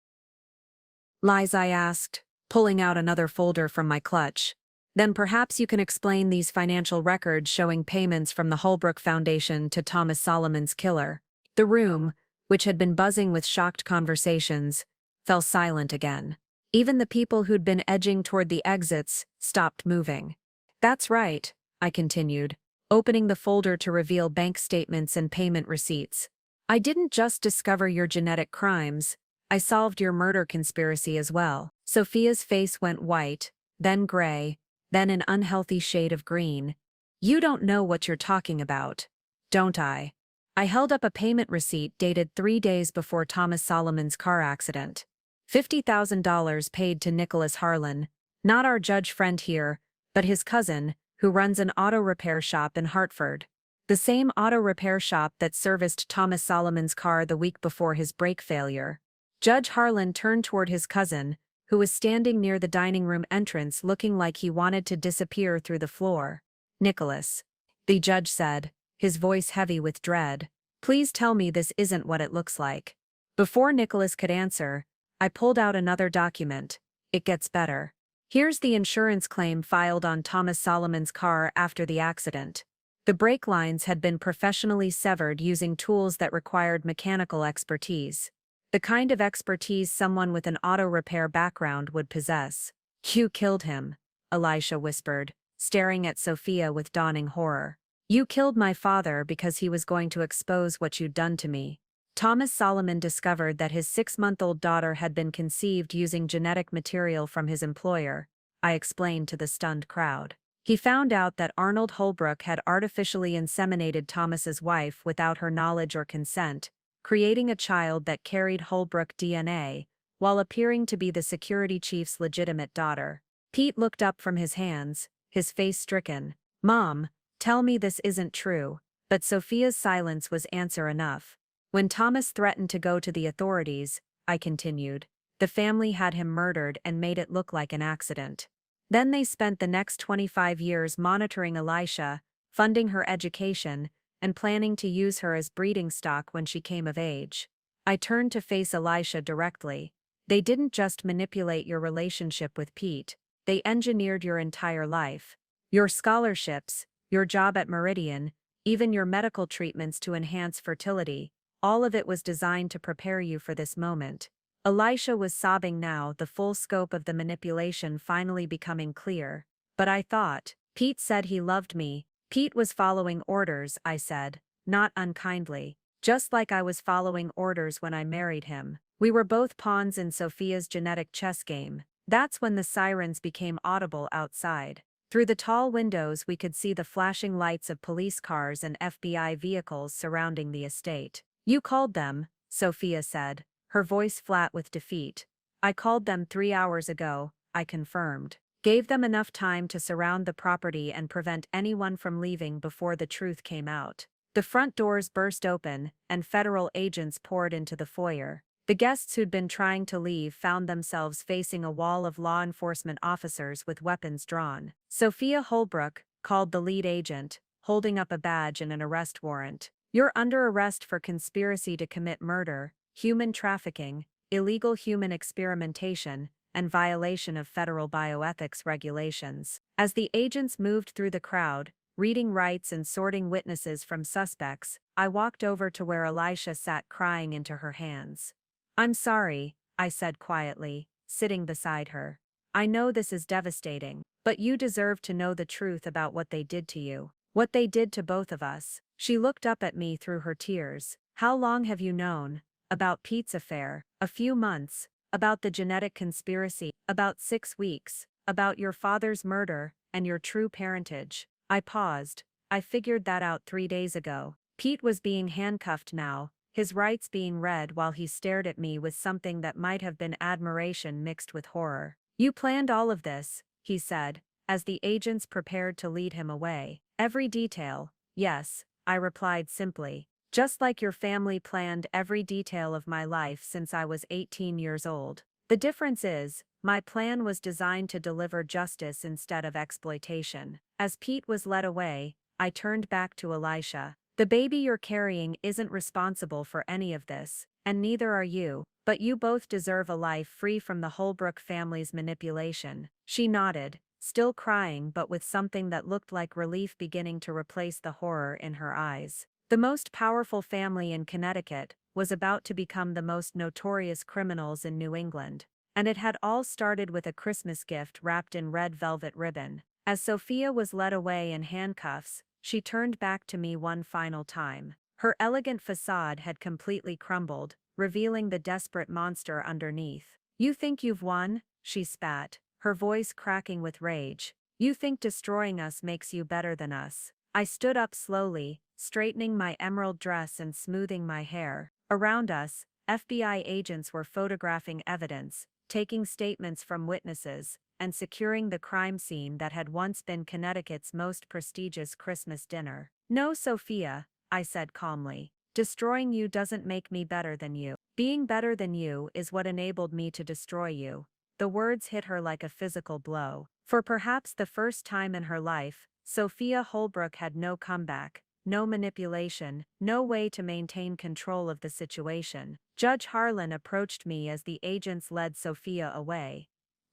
"Lies?" I asked, pulling out another folder from my clutch. "Then perhaps you can explain these financial records showing payments from the Holbrooke Foundation to Thomas Solomon's killer." The room, which had been buzzing with shocked conversations, fell silent again. Even the people who'd been edging toward the exits stopped moving. "That's right," I continued, opening the folder to reveal bank statements and payment receipts. "I didn't just discover your genetic crimes, I solved your murder conspiracy as well." Sophia's face went white, then gray, then an unhealthy shade of green. "You don't know what you're talking about, don't I?" I held up a payment receipt dated 3 days before Thomas Solomon's car accident. $50,000 paid to Nicholas Harlan, not our judge friend here, but his cousin, who runs an auto repair shop in Hartford. The same auto repair shop that serviced Thomas Solomon's car the week before his brake failure. Judge Harlan turned toward his cousin, who was standing near the dining room entrance looking like he wanted to disappear through the floor. "Nicholas," the judge said, his voice heavy with dread, "please tell me this isn't what it looks like." Before Nicholas could answer, I pulled out another document. "It gets better. Here's the insurance claim filed on Thomas Solomon's car after the accident." The brake lines had been professionally severed using tools that required mechanical expertise. The kind of expertise someone with an auto repair background would possess. "You killed him," Elisha whispered, staring at Sophia with dawning horror. "You killed my father because he was going to expose what you'd done to me." Thomas Solomon discovered that his 6-month-old daughter had been conceived using genetic material from his employer, I explained to the stunned crowd. He found out that Arnold Holbrooke had artificially inseminated Thomas's wife without her knowledge or consent, creating a child that carried Holbrooke DNA, while appearing to be the security chief's legitimate daughter. Pete looked up from his hands, his face stricken. "Mom, tell me this isn't true." But Sophia's silence was answer enough. "When Thomas threatened to go to the authorities," I continued, "the family had him murdered and made it look like an accident. Then they spent the next 25 years monitoring Elisha, funding her education, and planning to use her as breeding stock when she came of age." I turned to face Elisha directly. "They didn't just manipulate your relationship with Pete, they engineered your entire life. Your scholarships, your job at Meridian, even your medical treatments to enhance fertility, all of it was designed to prepare you for this moment." Elisha was sobbing now, the full scope of the manipulation finally becoming clear. "But I thought, Pete said he loved me." "Pete was following orders," I said, not unkindly, "just like I was following orders when I married him. We were both pawns in Sophia's genetic chess game." That's when the sirens became audible outside. Through the tall windows we could see the flashing lights of police cars and FBI vehicles surrounding the estate. "You called them," Sophia said, her voice flat with defeat. "I called them 3 hours ago," I confirmed. "Gave them enough time to surround the property and prevent anyone from leaving before the truth came out." The front doors burst open, and federal agents poured into the foyer. The guests who'd been trying to leave found themselves facing a wall of law enforcement officers with weapons drawn. "Sophia Holbrooke," called the lead agent, holding up a badge and an arrest warrant. "You're under arrest for conspiracy to commit murder, human trafficking, illegal human experimentation, and violation of federal bioethics regulations." As the agents moved through the crowd, reading rights and sorting witnesses from suspects, I walked over to where Elisha sat crying into her hands. "I'm sorry," I said quietly, sitting beside her. "I know this is devastating, but you deserve to know the truth about what they did to you. What they did to both of us." She looked up at me through her tears. "How long have you known?" "About Pete's affair." "A few months." "About the genetic conspiracy." "About 6 weeks." "About your father's murder, and your true parentage." I paused. "I figured that out 3 days ago." Pete was being handcuffed now, his rights being read while he stared at me with something that might have been admiration mixed with horror. "You planned all of this," he said, as the agents prepared to lead him away. "Every detail." "Yes," I replied simply. "Just like your family planned every detail of my life since I was 18 years old. The difference is, my plan was designed to deliver justice instead of exploitation." As Pete was led away, I turned back to Elisha. "The baby you're carrying isn't responsible for any of this, and neither are you, but you both deserve a life free from the Holbrooke family's manipulation." She nodded, still crying but with something that looked like relief beginning to replace the horror in her eyes. The most powerful family in Connecticut was about to become the most notorious criminals in New England, and it had all started with a Christmas gift wrapped in red velvet ribbon. As Sophia was led away in handcuffs, she turned back to me one final time. Her elegant facade had completely crumbled, revealing the desperate monster underneath. "You think you've won?" she spat, her voice cracking with rage. "You think destroying us makes you better than us?" I stood up slowly, straightening my emerald dress and smoothing my hair. Around us, FBI agents were photographing evidence, taking statements from witnesses, and securing the crime scene that had once been Connecticut's most prestigious Christmas dinner. "No, Sophia," I said calmly. "Destroying you doesn't make me better than you. Being better than you is what enabled me to destroy you." The words hit her like a physical blow. For perhaps the first time in her life, Sophia Holbrooke had no comeback, no manipulation, no way to maintain control of the situation. Judge Harlan approached me as the agents led Sophia away.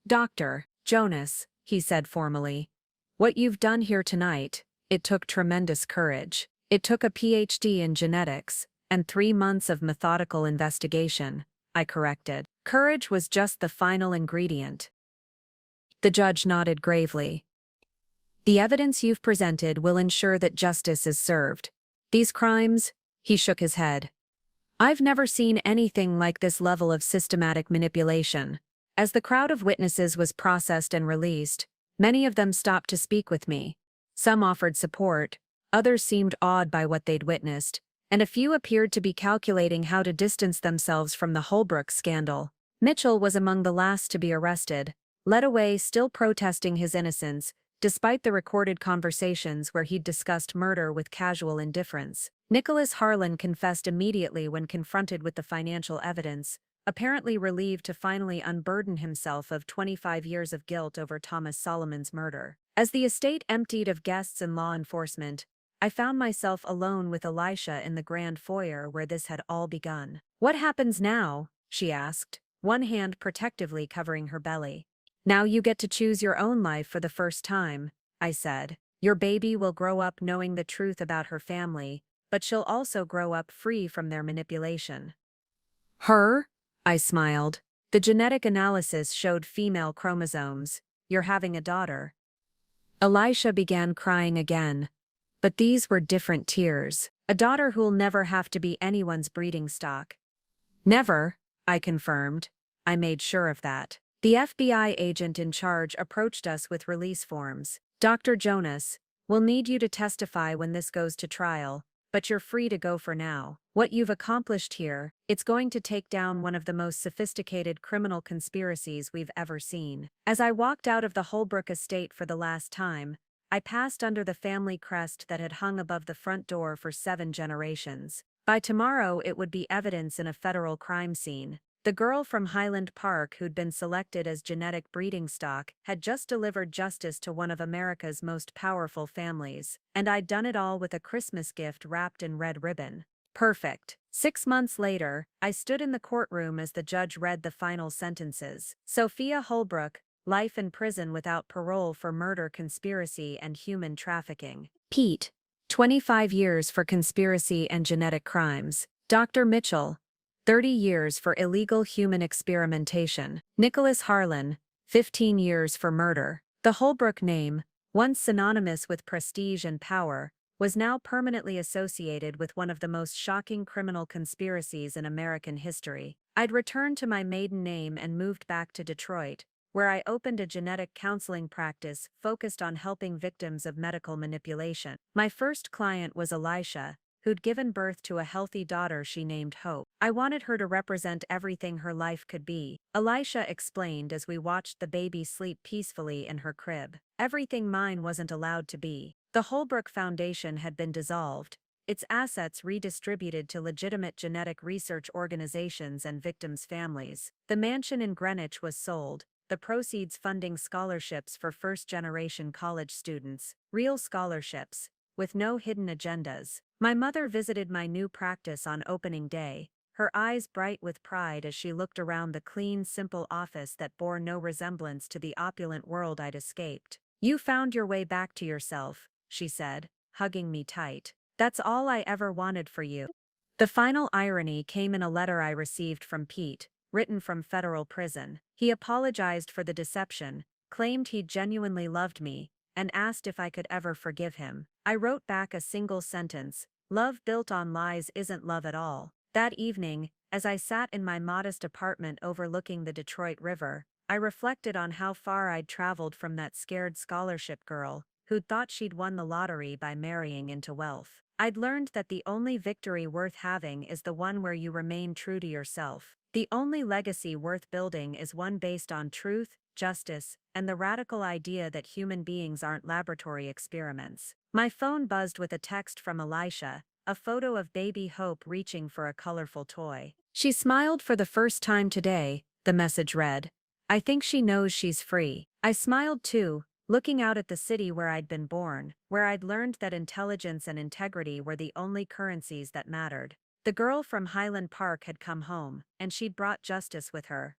"Dr. Jonas," he said formally, "what you've done here tonight, it took tremendous courage. It took a PhD in genetics, and 3 months of methodical investigation," I corrected. "Courage was just the final ingredient." The judge nodded gravely. "The evidence you've presented will ensure that justice is served. These crimes," he shook his head. "I've never seen anything like this level of systematic manipulation." As the crowd of witnesses was processed and released, many of them stopped to speak with me. Some offered support, others seemed awed by what they'd witnessed, and a few appeared to be calculating how to distance themselves from the Holbrooke scandal. Mitchell was among the last to be arrested, led away still protesting his innocence, despite the recorded conversations where he'd discussed murder with casual indifference. Nicholas Harlan confessed immediately when confronted with the financial evidence, apparently relieved to finally unburden himself of 25 years of guilt over Thomas Solomon's murder. As the estate emptied of guests and law enforcement, I found myself alone with Elisha in the grand foyer where this had all begun. "What happens now?" she asked, one hand protectively covering her belly. "Now you get to choose your own life for the first time," I said. "Your baby will grow up knowing the truth about her family, but she'll also grow up free from their manipulation." "Her?" I smiled. "The genetic analysis showed female chromosomes. You're having a daughter." Elisha began crying again. But these were different tears. "A daughter who'll never have to be anyone's breeding stock." "Never," I confirmed. I made sure of that. The FBI agent in charge approached us with release forms. "Dr. Jonas, we'll need you to testify when this goes to trial, but you're free to go for now. What you've accomplished here, it's going to take down one of the most sophisticated criminal conspiracies we've ever seen." As I walked out of the Holbrooke estate for the last time, I passed under the family crest that had hung above the front door for 7 generations. By tomorrow it would be evidence in a federal crime scene. The girl from Highland Park who'd been selected as genetic breeding stock had just delivered justice to one of America's most powerful families, and I'd done it all with a Christmas gift wrapped in red ribbon. Perfect. 6 months later, I stood in the courtroom as the judge read the final sentences. Sophia Holbrooke, life in prison without parole for murder, conspiracy, and human trafficking. Pete, 25 years for conspiracy and genetic crimes. Dr. Mitchell, 30 years for illegal human experimentation. Nicholas Harlan, 15 years for murder. The Holbrooke name, once synonymous with prestige and power, was now permanently associated with one of the most shocking criminal conspiracies in American history. I'd returned to my maiden name and moved back to Detroit, where I opened a genetic counseling practice focused on helping victims of medical manipulation. My first client was Elisha, who'd given birth to a healthy daughter she named Hope. I wanted her to represent everything her life could be, Elisha explained as we watched the baby sleep peacefully in her crib. Everything mine wasn't allowed to be. The Holbrooke Foundation had been dissolved, its assets redistributed to legitimate genetic research organizations and victims' families. The mansion in Greenwich was sold, the proceeds funding scholarships for first-generation college students, real scholarships, with no hidden agendas. My mother visited my new practice on opening day, her eyes bright with pride as she looked around the clean, simple office that bore no resemblance to the opulent world I'd escaped. "You found your way back to yourself," she said, hugging me tight. "That's all I ever wanted for you." The final irony came in a letter I received from Pete, written from federal prison. He apologized for the deception, claimed he genuinely loved me, and asked if I could ever forgive him. I wrote back a single sentence: "Love built on lies isn't love at all." That evening, as I sat in my modest apartment overlooking the Detroit River, I reflected on how far I'd traveled from that scared scholarship girl, who'd thought she'd won the lottery by marrying into wealth. I'd learned that the only victory worth having is the one where you remain true to yourself. The only legacy worth building is one based on truth, justice, and the radical idea that human beings aren't laboratory experiments. My phone buzzed with a text from Elisha, a photo of baby Hope reaching for a colorful toy. "She smiled for the first time today," the message read. "I think she knows she's free." I smiled too, looking out at the city where I'd been born, where I'd learned that intelligence and integrity were the only currencies that mattered. The girl from Highland Park had come home, and she'd brought justice with her.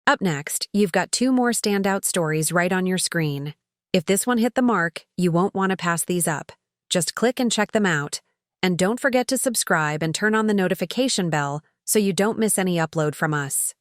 Up next, you've got 2 more standout stories right on your screen. If this one hit the mark, you won't want to pass these up. Just click and check them out. And don't forget to subscribe and turn on the notification bell so you don't miss any upload from us.